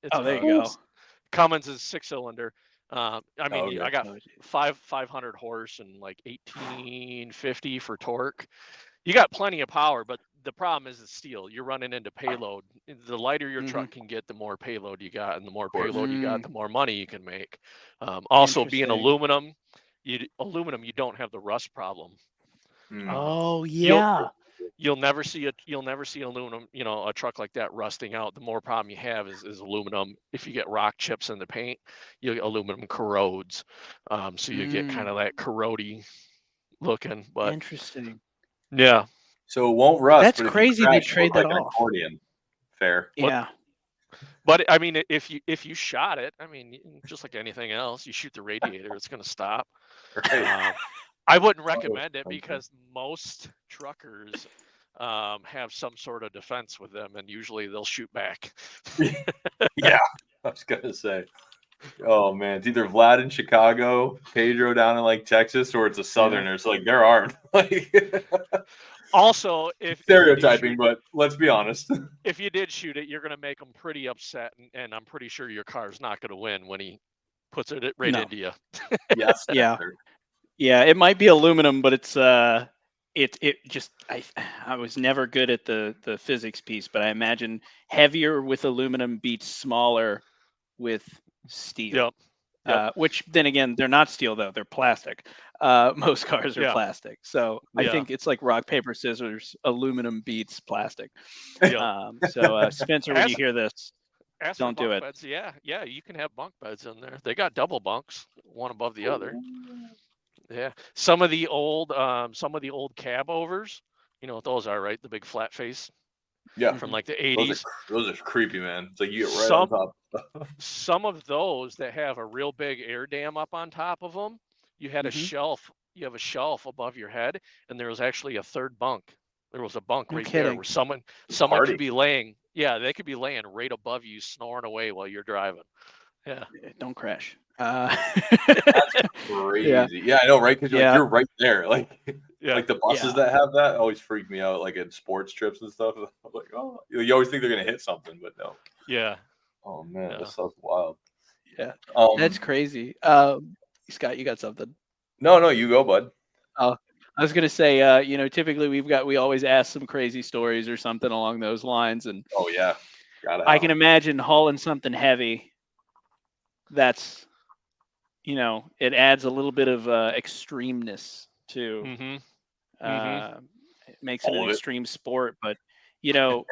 It's Oh, there a you go. Cummins is 6-cylinder. I mean, okay. I got Oh, geez. 500 horse and like 1850 for torque. You got plenty of power, but the problem is the steel. You're running into payload. The lighter your truck can get, the more payload you got, and the more payload you got, Mm, the more money you can make. Also, being interesting. aluminum, you don't have the rust problem. Oh, You'll yeah. you'll never see aluminum, a truck like that rusting out. The more problem you have is aluminum. If you get rock chips in the paint, aluminum corrodes. So you get kind of that corrody looking. But Interesting. yeah, So it won't rust, That's but if you crazy they crash, it trade looks that like an off. accordion. Fair. Yeah. but I mean, if you shot it, I mean, just like anything else, you shoot the radiator, it's going to stop. Right. I wouldn't recommend it because most truckers have some sort of defense with them, and usually they'll shoot back. Yeah. I was gonna say. Oh man, it's either Vlad in Chicago, Pedro down in like Texas, or it's a Southerner. It's like there aren't like Also, if stereotyping, but let's be honest. if you did shoot it, you're going to make them pretty upset, and I'm pretty sure your car's not going to win when he puts it right No. into you. Yes. Yeah. Spencer. Yeah. It might be aluminum, but it's it just I was never good at the physics piece, but I imagine heavier with aluminum beats smaller with steel. Yep. Which then again, they're not steel though; they're plastic. Most cars are Yeah. plastic, so I Yeah. think it's like rock paper scissors. Aluminum beats plastic. Yep. So Spencer, when you Ask, hear this, ask for don't do bunk it. beds. Yeah, you can have bunk beds in there. They got double bunks, one above the other. Yeah. Some of the old cab overs, you know what those are, right? The big flat face Yeah. from like the Those 80s. are creepy, man. It's like you get right on top. Some of those that have a real big air dam up on top of them, you had a Mhm. shelf. You have a shelf above your head, and there was actually a third bunk. There was a bunk No right there kidding. where someone Party. could be laying. Yeah, they could be laying right above you, snoring away while you're driving. Yeah. Don't crash. That's crazy. Yeah, I know, right? Because Yeah. you're right there. Like Yeah. like the buses that have that always freak me out, like in sports trips and stuff. I'm like, oh, you always think they're gonna hit something, but no. Yeah. Oh man, Yeah. this stuff's wild. Yeah. Um, That's crazy. Scott, you got something? no, you go, bud. Oh, I was gonna say, typically we always ask some crazy stories or something along those lines, and Oh yeah, gotta I have can 'em. imagine hauling something heavy. That's, it adds a little bit of extremeness to. Mm-hmm. Mm-hmm. Uh, it makes it an All of it. extreme sport, but you know,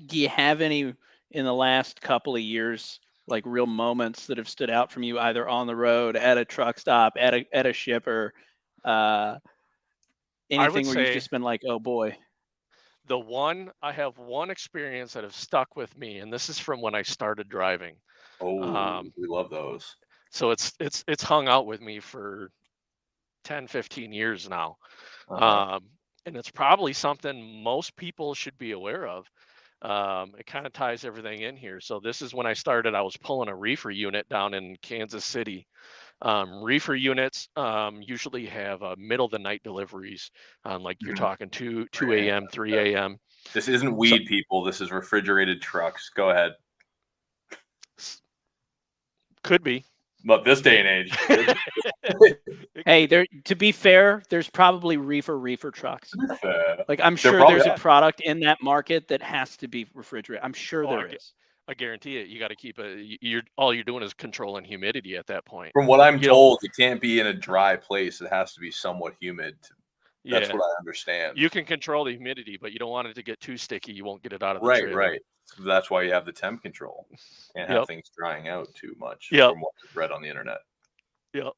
do you have any in the last couple of years, like real moments that have stood out from you, either on the road, at a truck stop, at a shipper, I uh, would anything where you've say just been like, oh boy. I have one experience that have stuck with me, and this is from when I started driving. Oh, Um, we love those. so it's hung out with me for 10, 15 years now. Uh-huh. And it's probably something most people should be aware of. It kind of ties everything in here. So this is when I started. I was pulling a reefer unit down in Kansas City. Reefer units usually have middle of the night deliveries, like you're talking 2 a.m., 3 a.m. This isn't weed, people. This is refrigerated trucks. Go ahead. Could be. But this day and age. Hey, to be fair, there's probably reefer trucks. Like I'm sure there's a product in that market that has to be refrigerated. I'm sure there is. I guarantee it. You got to keep all you're doing is controlling humidity at that point. From what I'm told, it can't be in a dry place. It has to be somewhat humid. That's what I understand. You can control the humidity, but you don't want it to get too sticky. You won't get it out of the trailer. Right. So that's why you have the temp control. Can't have things drying out too much from what I've read on the internet. Yep.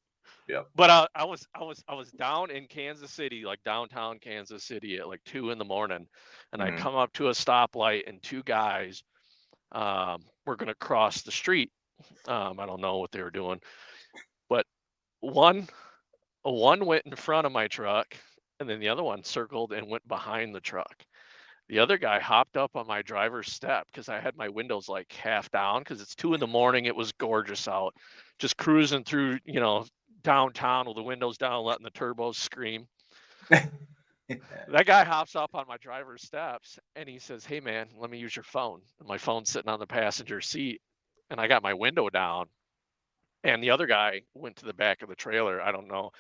But I was down in Kansas City, like downtown Kansas City, at like 2 a.m, and I come up to a stoplight, and two guys were going to cross the street. I don't know what they were doing, but one went in front of my truck, and then the other one circled and went behind the truck. The other guy hopped up on my driver's step because I had my windows like half down because it's 2 a.m. It was gorgeous out, just cruising through, downtown with the windows down, letting the turbos scream. That guy hops up on my driver's steps and he says, "Hey man, let me use your phone." And my phone's sitting on the passenger seat, and I got my window down. And the other guy went to the back of the trailer. I don't know.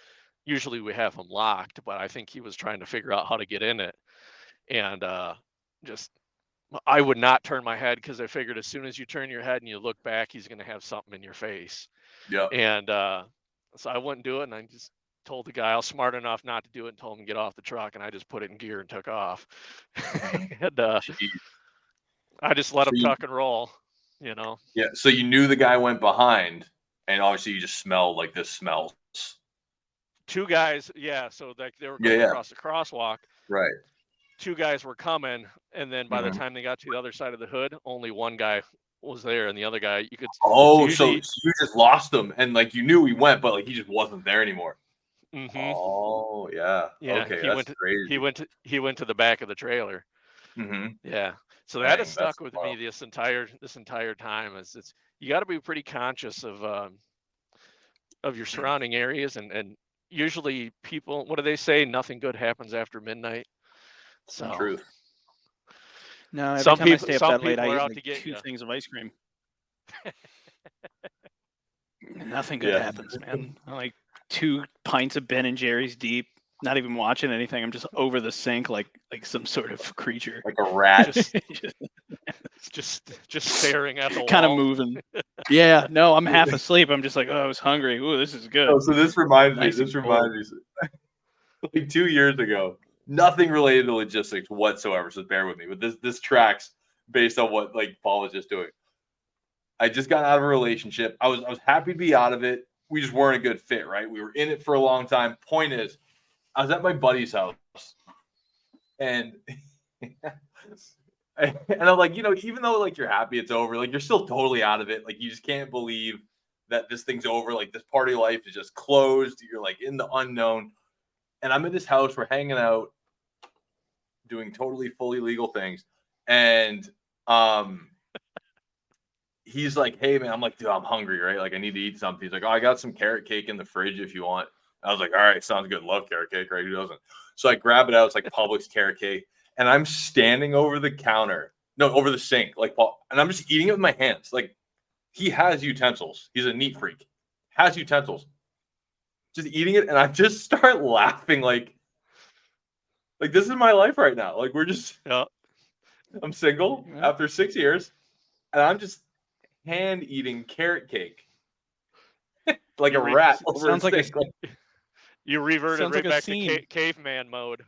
Usually we have them locked, but I think he was trying to figure out how to get in it. And I would not turn my head because I figured as soon as you turn your head and you look back, he's going to have something in your face. Yeah. And so I wouldn't do it. And I just told the guy I was smart enough not to do it and told him to get off the truck. And I just put it in gear and took off. And I just let him tuck and roll, Yeah. So you knew the guy went behind, and obviously you just smelled like this smells. Two guys. Yeah. So like they were going across the crosswalk. Right. Two guys were coming, and then by the time they got to the other side of the hood, only one guy was there, and the other guy you could. Oh, so you just lost him, and like you knew he went, but like he just wasn't there anymore. Mm-hmm. Oh yeah. Okay, that's crazy. He went to the back of the trailer. Mm-hmm. Yeah. So that has stuck with me this entire time. It's you got to be pretty conscious of your surrounding areas, and usually people, what do they say? Nothing good happens after midnight. So truth. No, every time I stay up that late, I eat like 2 things of ice cream. Nothing good happens, man. I'm like 2 pints of Ben and Jerry's deep, not even watching anything. I'm just over the sink like some sort of creature, like a rat, just staring at the wall, Oh, kind of moving. Yeah, no, I'm half asleep. I'm just like, oh, I was hungry. Ooh, this is good. Oh, so this reminds me. Like 2 years ago. Nothing related to logistics whatsoever, so bear with me. But this tracks based on what like Paul was just doing. I just got out of a relationship. I was happy to be out of it. We just weren't a good fit, right? We were in it for a long time. Point is, I was at my buddy's house, and I'm like, even though like you're happy it's over, like you're still totally out of it. Like you just can't believe that this thing's over. Like this party life is just closed. You're like in the unknown. And I'm in this house. We're hanging out, doing totally fully legal things. And he's like, "Hey, man," I'm like, "Dude, I'm hungry, right? Like, I need to eat something." He's like, "Oh, I got some carrot cake in the fridge if you want." I was like, "All right, sounds good. Love carrot cake, right? Who doesn't?" So I grab it out. It's like Publix carrot cake. And I'm standing over the sink, like Paul, and I'm just eating it with my hands. Like, he has utensils. He's a neat freak. Has utensils. Just eating it, and I just start laughing like this is my life right now. Like we're just I'm single after 6 years, and I'm just hand eating carrot cake like a rat over a sink. You reverted right back to caveman mode.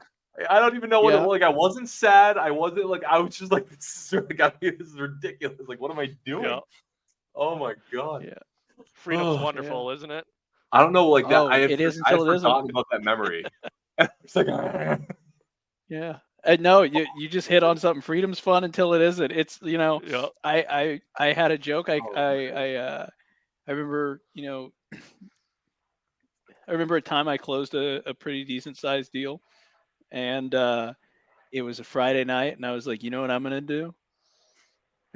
I don't even know what it was. Like I wasn't sad. I wasn't like I was just like this is ridiculous. Like what am I doing? Yeah. Oh my god. Yeah. Freedom's wonderful, isn't it? I don't know, like that. I've forgotten about that memory. It's like, yeah. No, you just hit on something. Freedom's fun until it isn't. It's I had a joke. I remember I remember a time I closed a pretty decent sized deal, and it was a Friday night, and I was like, you know what I'm gonna do?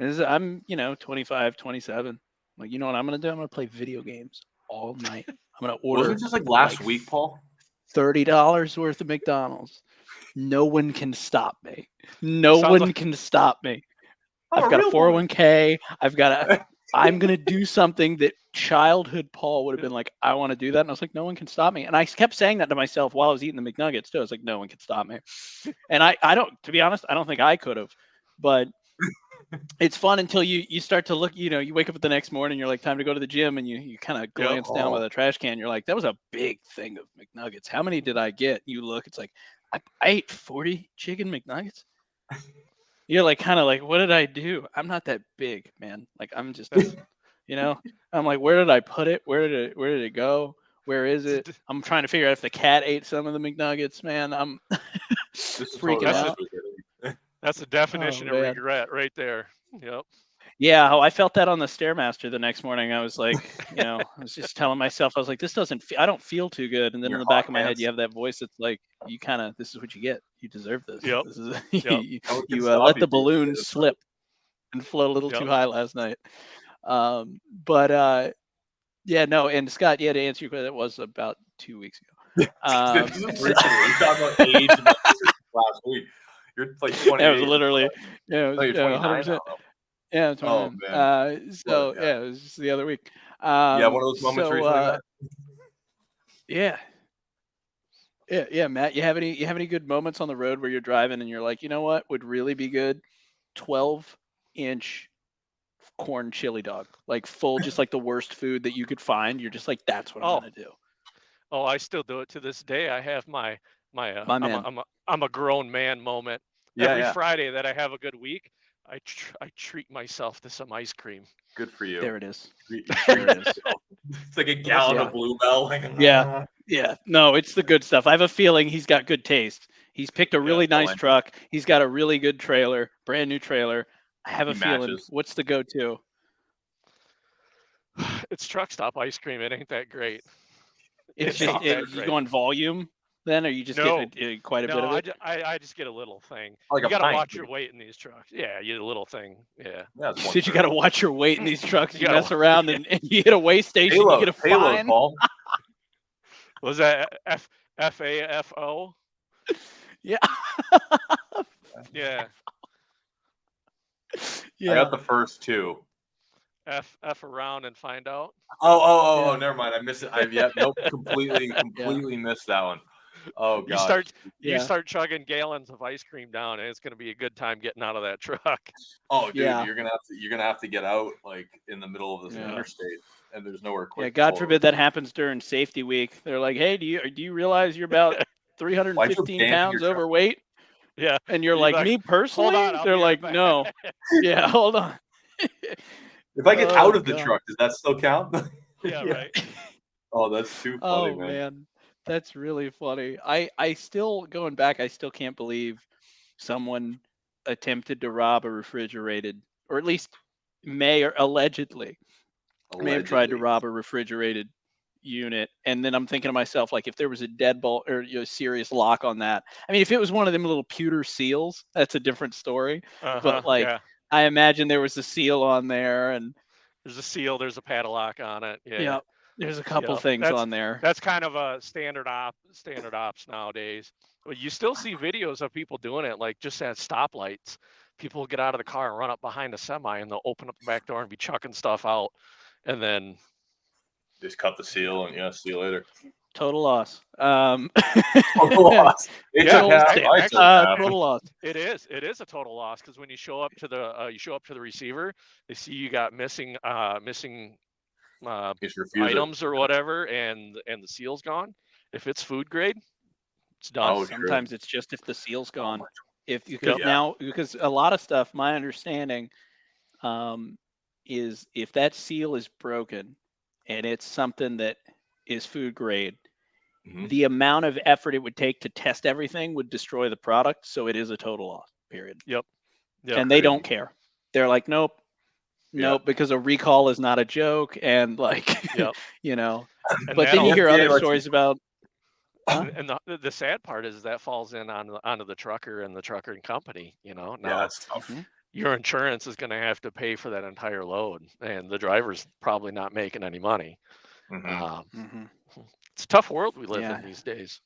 I'm 25, 27. I'm like, you know what I'm gonna do? I'm gonna play video games all night. I'm gonna order Wasn't it just like last like week, Paul? $30 worth of McDonald's. No one can stop me. No Sounds one like- can stop me. I'm I've got a real boy. 401k. I'm gonna do something that childhood Paul would have been like, I want to do that. And I was like, no one can stop me. And I kept saying that to myself while I was eating the McNuggets too. I was like, no one can stop me. And I don't, to be honest, I don't think I could have. But it's fun until you start to look, you wake up the next morning, you're like, time to go to the gym, and you kind of glance down by the trash can. You're like, that was a big thing of McNuggets. How many did I get? You look, it's like, I ate 40 chicken McNuggets. You're like, kind of like, what did I do? I'm not that big, man. Like, I'm just, I'm like, where did I put it? Where did it go? Where is it? I'm trying to figure out if the cat ate some of the McNuggets, man. I'm freaking out. That's the definition of man. regret right there. Yep. Yeah, I felt that on the Stairmaster the next morning. I was like, I was just telling myself, I was like, this I don't feel too good. And then in the back of my head, you have that voice that's like, this is what you get. You deserve this. Yep. This is Yep. you let the balloon slip and float a little too high last night. Yeah, no. And Scott, to answer your question, that was about 2 weeks ago. You're talking about age last week. You're like 20. It was literally, it was 100%. Yeah, it's oh man. It was just the other week. Yeah, one of those moments recently. Yeah, Matt. You have any good moments on the road where you're driving and you're like, you know what would really be good? 12-inch corn chili dog, like full, just like the worst food that you could find. You're just like, that's what I'm gonna do. Oh, I still do it to this day. I have my man. I'm a grown man moment. Every Friday that I have a good week, I treat myself to some ice cream. Good for you. There it is. There it is. It's like a gallon of Bluebell. Yeah. No, it's the good stuff. I have a feeling he's got good taste. He's picked a really nice truck. He's got a really good trailer, brand new trailer. I have a feeling. What's the go-to? It's truck stop ice cream. It ain't that great. It's just you go on volume then, or you just get quite a bit of it? I just get a little thing. Like you got to watch your weight in these trucks. Yeah, you get a little thing. Yeah. You got to watch your weight in these trucks. You mess around and you hit a weigh station, you get a fine. Paul. Was that FAFO? Yeah. Yeah. I got the first two. F around and find out. Oh, never mind. I missed it. Completely missed that one. Oh god. You start chugging gallons of ice cream down, and it's gonna be a good time getting out of that truck. Oh, dude, you're gonna have to get out like in the middle of this interstate, and there's nowhere quick. Yeah, God forbid that happens during safety week. They're like, hey, do you realize you're about 315 pounds overweight? Yeah. And you're like, me personally? Hold on, they're like, no. Yeah, hold on. If I get out of the truck, does that still count? Yeah, right. Oh, that's too funny, man. That's really funny. I still, going back, I still can't believe someone attempted to rob a refrigerated, or at least allegedly may have tried to rob a refrigerated unit. And then I'm thinking to myself, like, if there was a deadbolt or serious lock on that, I mean, if it was one of them little pewter seals, that's a different story. But I imagine there was a seal on there, and there's a seal, there's a padlock on it. Yeah. There's a couple things on there. That's kind of a standard ops nowadays. But you still see videos of people doing it, like just at stoplights. People get out of the car and run up behind a semi, and they'll open up the back door and be chucking stuff out, and then just cut the seal and see you later. Total loss. Total loss. Total loss. It is a total loss, because when you show up to the receiver, they see you got missing items or whatever, and the seal's gone. If it's food grade, it's done. Sometimes it's just if the seal's gone. Now, because a lot of stuff, my understanding is if that seal is broken and it's something that is food grade, the amount of effort it would take to test everything would destroy the product. So it is a total loss, period. Yep. And they don't care. They're like, nope, because a recall is not a joke. And like, but then you hear other stories about. And the sad part is that falls in onto the trucker and the trucker and company, Now that's tough. Your insurance is going to have to pay for that entire load, and the driver's probably not making any money. Mhm. It's a tough world we live Yeah. in these days.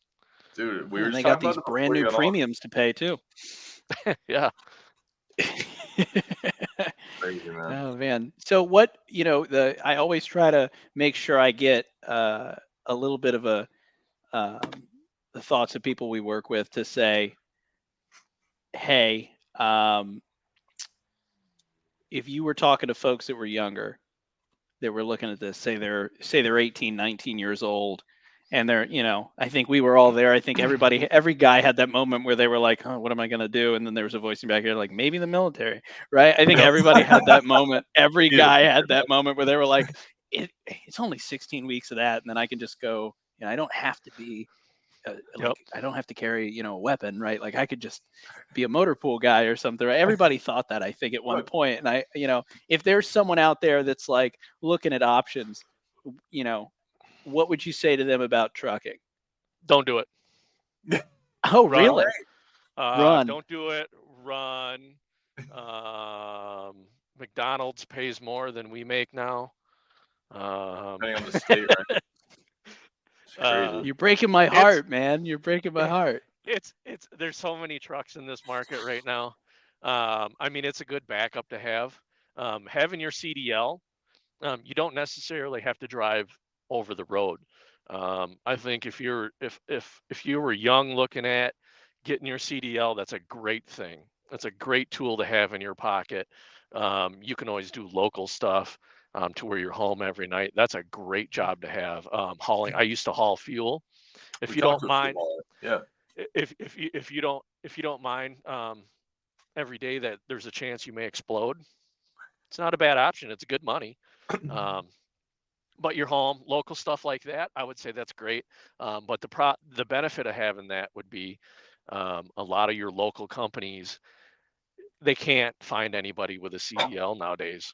Dude, we And were they just got talking these about it brand before you new got on. premiums to pay too. Yeah. Crazy, man. Oh man. So what, I always try to make sure I get a little bit of um, the thoughts of people we work with to say, hey, if you were talking to folks that were younger, that were looking at this, say they're 18, 19 years old, and they're, I think we were all there. I think every guy had that moment where they were like, oh, what am I going to do? And then there was a voice in back here like, maybe the military, right? I think everybody had that moment. Every Either. guy had that moment where they were like, it's only 16 weeks of that, and then I can just go, I don't have to be like, I don't have to carry, a weapon, right? Like I could just be a motor pool guy or something. Right? Everybody thought that, I think, at one point. And if there's someone out there that's like looking at options, what would you say to them about trucking? Don't do it. Oh, Run. really? Run. Don't do it. Run. McDonald's pays more than we make now. Depending on the state, right? It's crazy. You're breaking my heart, man. You're breaking my heart. It's there's so many trucks in this market right now. I mean, it's a good backup to have. Having your CDL, you don't necessarily have to drive over the road. I think if you were young looking at getting your CDL, that's a great thing. That's a great tool to have in your pocket. You can always do local stuff to where you're home every night. That's a great job to have. Hauling. I used to haul fuel. If We you talked don't to a few mind, about it. Yeah. if you don't mind, every day that there's a chance you may explode, it's not a bad option. It's good money. But your home, local stuff like that, I would say that's great. But the benefit of having that would be a lot of your local companies, they can't find anybody with a CDL nowadays.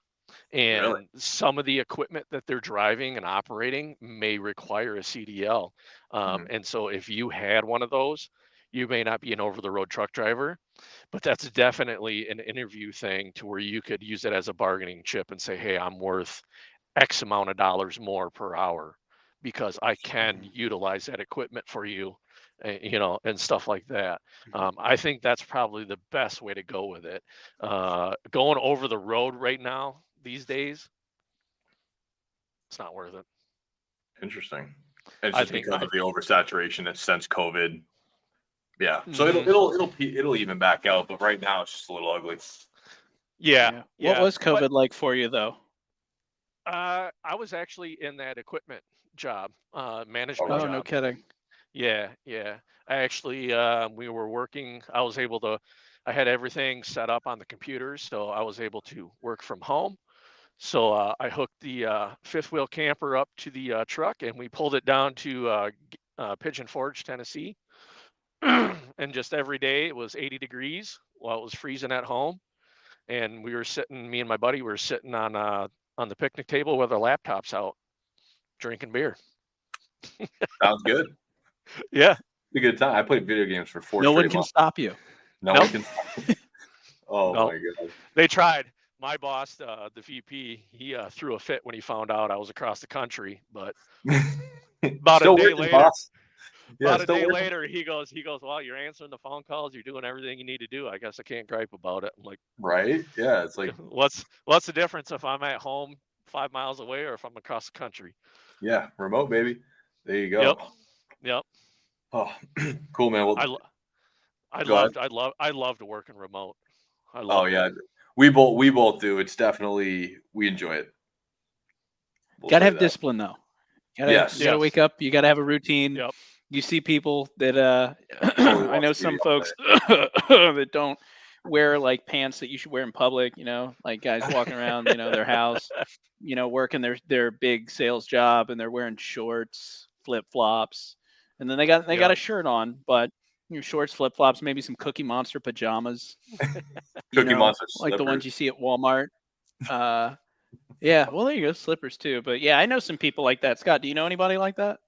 Really? And some of the equipment that they're driving and operating may require a CDL. And so if you had one of those, you may not be an over-the-road truck driver, but that's definitely an interview thing to where you could use it as a bargaining chip and say, hey, I'm worth X amount of dollars more per hour because I can utilize that equipment for you, and stuff like that. I think that's probably the best way to go with it. Going over the road right now, these days, it's not worth it. Interesting. It's I just think because of the oversaturation that's since COVID. Yeah. So Mhm. it'll even back out, but right now it's just a little ugly. Yeah. What was But COVID like for you, though? I was actually in that equipment job, management Oh, no job. kidding. Yeah. I actually, we were working. I had everything set up on the computers, so I was able to work from home. So I hooked the fifth wheel camper up to the truck, and we pulled it down to Pigeon Forge, Tennessee. And just every day it was 80 degrees while it was freezing at home, and me and my buddy were sitting on the picnic table with our laptops out, drinking beer. Sounds good. Yeah. It's a good time. I played video games for 4 No one straight can months. stop you. No Nope. one can. Oh Nope. my god. They tried. My boss, the VP, he threw a fit when he found out I was across the country. But about Still a day working, later, boss. Yeah, about a still day working. later, he goes, well, you're answering the phone calls, you're doing everything you need to do. I guess I can't gripe about it. I'm like, Right? Yeah, it's like, what's the difference if I'm at home 5 miles away or if I'm across the country? yeah, remote baby. There you Yep. go. Yep. Oh, cool, man. Well, go ahead. I loved working remote. I Oh loved yeah, it. we both do. It's definitely we enjoy it. We'll Gotta say have that. discipline, though. You Yes. gotta wake up. You gotta have a routine. Yep. You see people that Totally I watch know TV some all folks that don't wear like pants that you should wear in public, like guys walking around, their house, working their big sales job, and they're wearing shorts, flip-flops, and then they got Yep. a shirt on, but shorts, flip-flops, maybe some Cookie Monster pajamas, Cookie Monster like the ones slippers. you see at Walmart. Yeah, well there you go, slippers too. But yeah, I know some people like that. Scott, do you know anybody like that?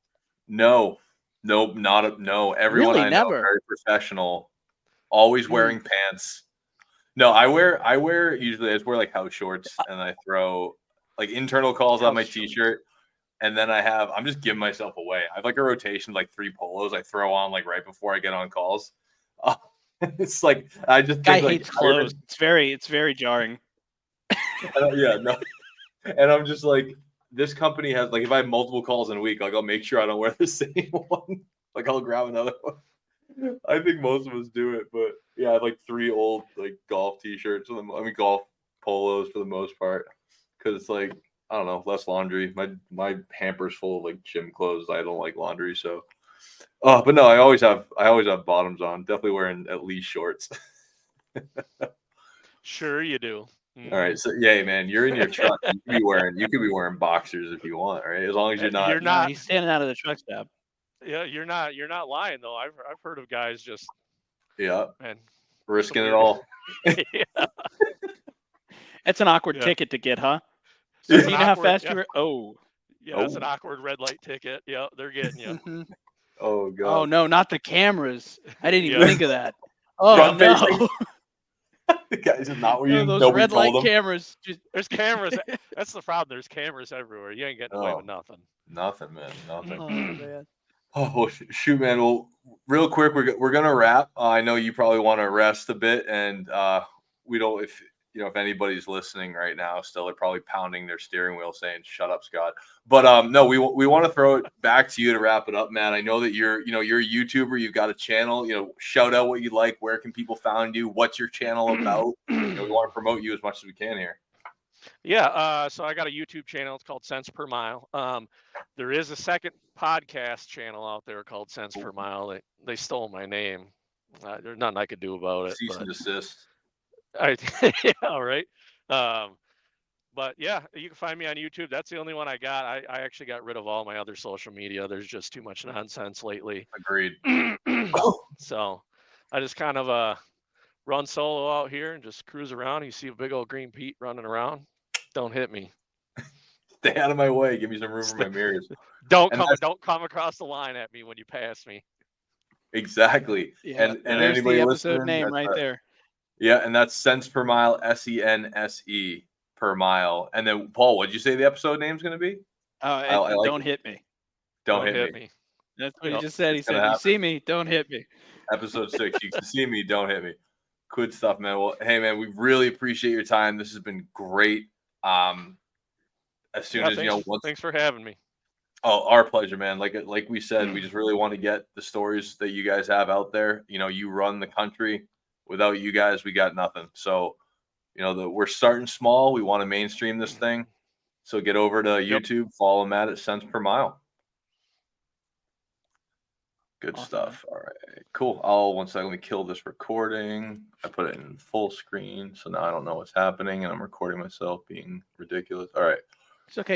No, nope, no. Everyone Really? I know Never. very professional, always wearing pants. No, I just wear like house shorts and I throw like internal calls on my House shorts. t-shirt And then I'm just giving myself away. I have like a rotation of like 3 polos I throw on like right before I get on calls. It's like I just Guy think like hates clothes. It's very jarring. yeah, no. And I'm just like, this company has like, if I have multiple calls in a week, like I'll make sure I don't wear the same one. Like I'll grab another one. I think most of us do it, but yeah, I have like 3 old like golf t-shirts. Golf polos for the most part, because it's like, I don't know, less laundry. My hamper's full of like gym clothes. I don't like laundry, so. Oh, but no, I always have bottoms on. Definitely wearing at least shorts. Sure you do. All right, so yeah, man, you're in your truck. You could be wearing boxers if you want, right? As long as you're not. You're No, not. he's standing out of the truck stop. Yeah, you're not lying though. I've heard of guys just Yeah, man risking it weird- all. Yeah. That's an awkward Yeah. ticket to get, huh? It's Do an you know how awkward- fast yeah. you were? Oh. Yeah, it's an Oh. awkward red light ticket. Yeah, they're getting you. Mhm. Oh god. Oh no, not the cameras. I didn't even Yeah. think of that. Oh Front no. facing. Guys, is not where you. No, those Nobody red light told them. cameras. Just There's cameras. That's the problem. There's cameras everywhere. You ain't getting away Oh. with nothing. Nothing, man. Nothing. oh man. Oh well, shoot, man. Well, real quick, we're gonna wrap. I know you probably want to rest a bit, and we don't. If anybody's listening right now, still they're probably pounding their steering wheel, saying "Shut up, Scott." But no, we want to throw it back to you to wrap it up, man. I know that you're a YouTuber. You've got a channel. Shout out what you like. Where can people find you? What's your channel about? We want to promote you as much as we can here. Yeah, so I got a YouTube channel. It's called Cents Per Mile. There is a second podcast channel out there called Cents Per Mile. They stole my name. There's nothing I could do about it. Cease and desist. Yeah, right. But yeah, you can find me on YouTube. That's the only one I got. I actually got rid of all my other social media. There's just too much nonsense lately. Agreed. So I just kind of run solo out here and just cruise around. You see a big old green Pete running around. Don't hit me. Stay out of my way. Give me some room for my mirrors. Don't And come across the line at me when you pass me. Exactly. Yeah, And there's anybody the episode listening, name that's right there. Yeah, and that's cents per mile, SENSE per mile. And then Paul, what'd you say the episode name's gonna be? I like Don't it. hit me. Don't hit me. That's what he Yep, just said. He it's gonna said, "You happen. see me, don't hit me." Episode 6. You can see me, don't hit me. Good stuff, man. Well, hey man, we really appreciate your time. This has been great. As soon as thanks for having me. Oh, our pleasure, man. Like we said, we just really want to get the stories that you guys have out there. You run the country. Without you guys, we got nothing. So, we're starting small. We want to mainstream this thing. So get over to YouTube, follow Matt at Cents Per Mile. Good Awesome, stuff. All right, cool. One second. Let me kill this recording. I put it in full screen, so now I don't know what's happening, and I'm recording myself being ridiculous. All right. It's okay.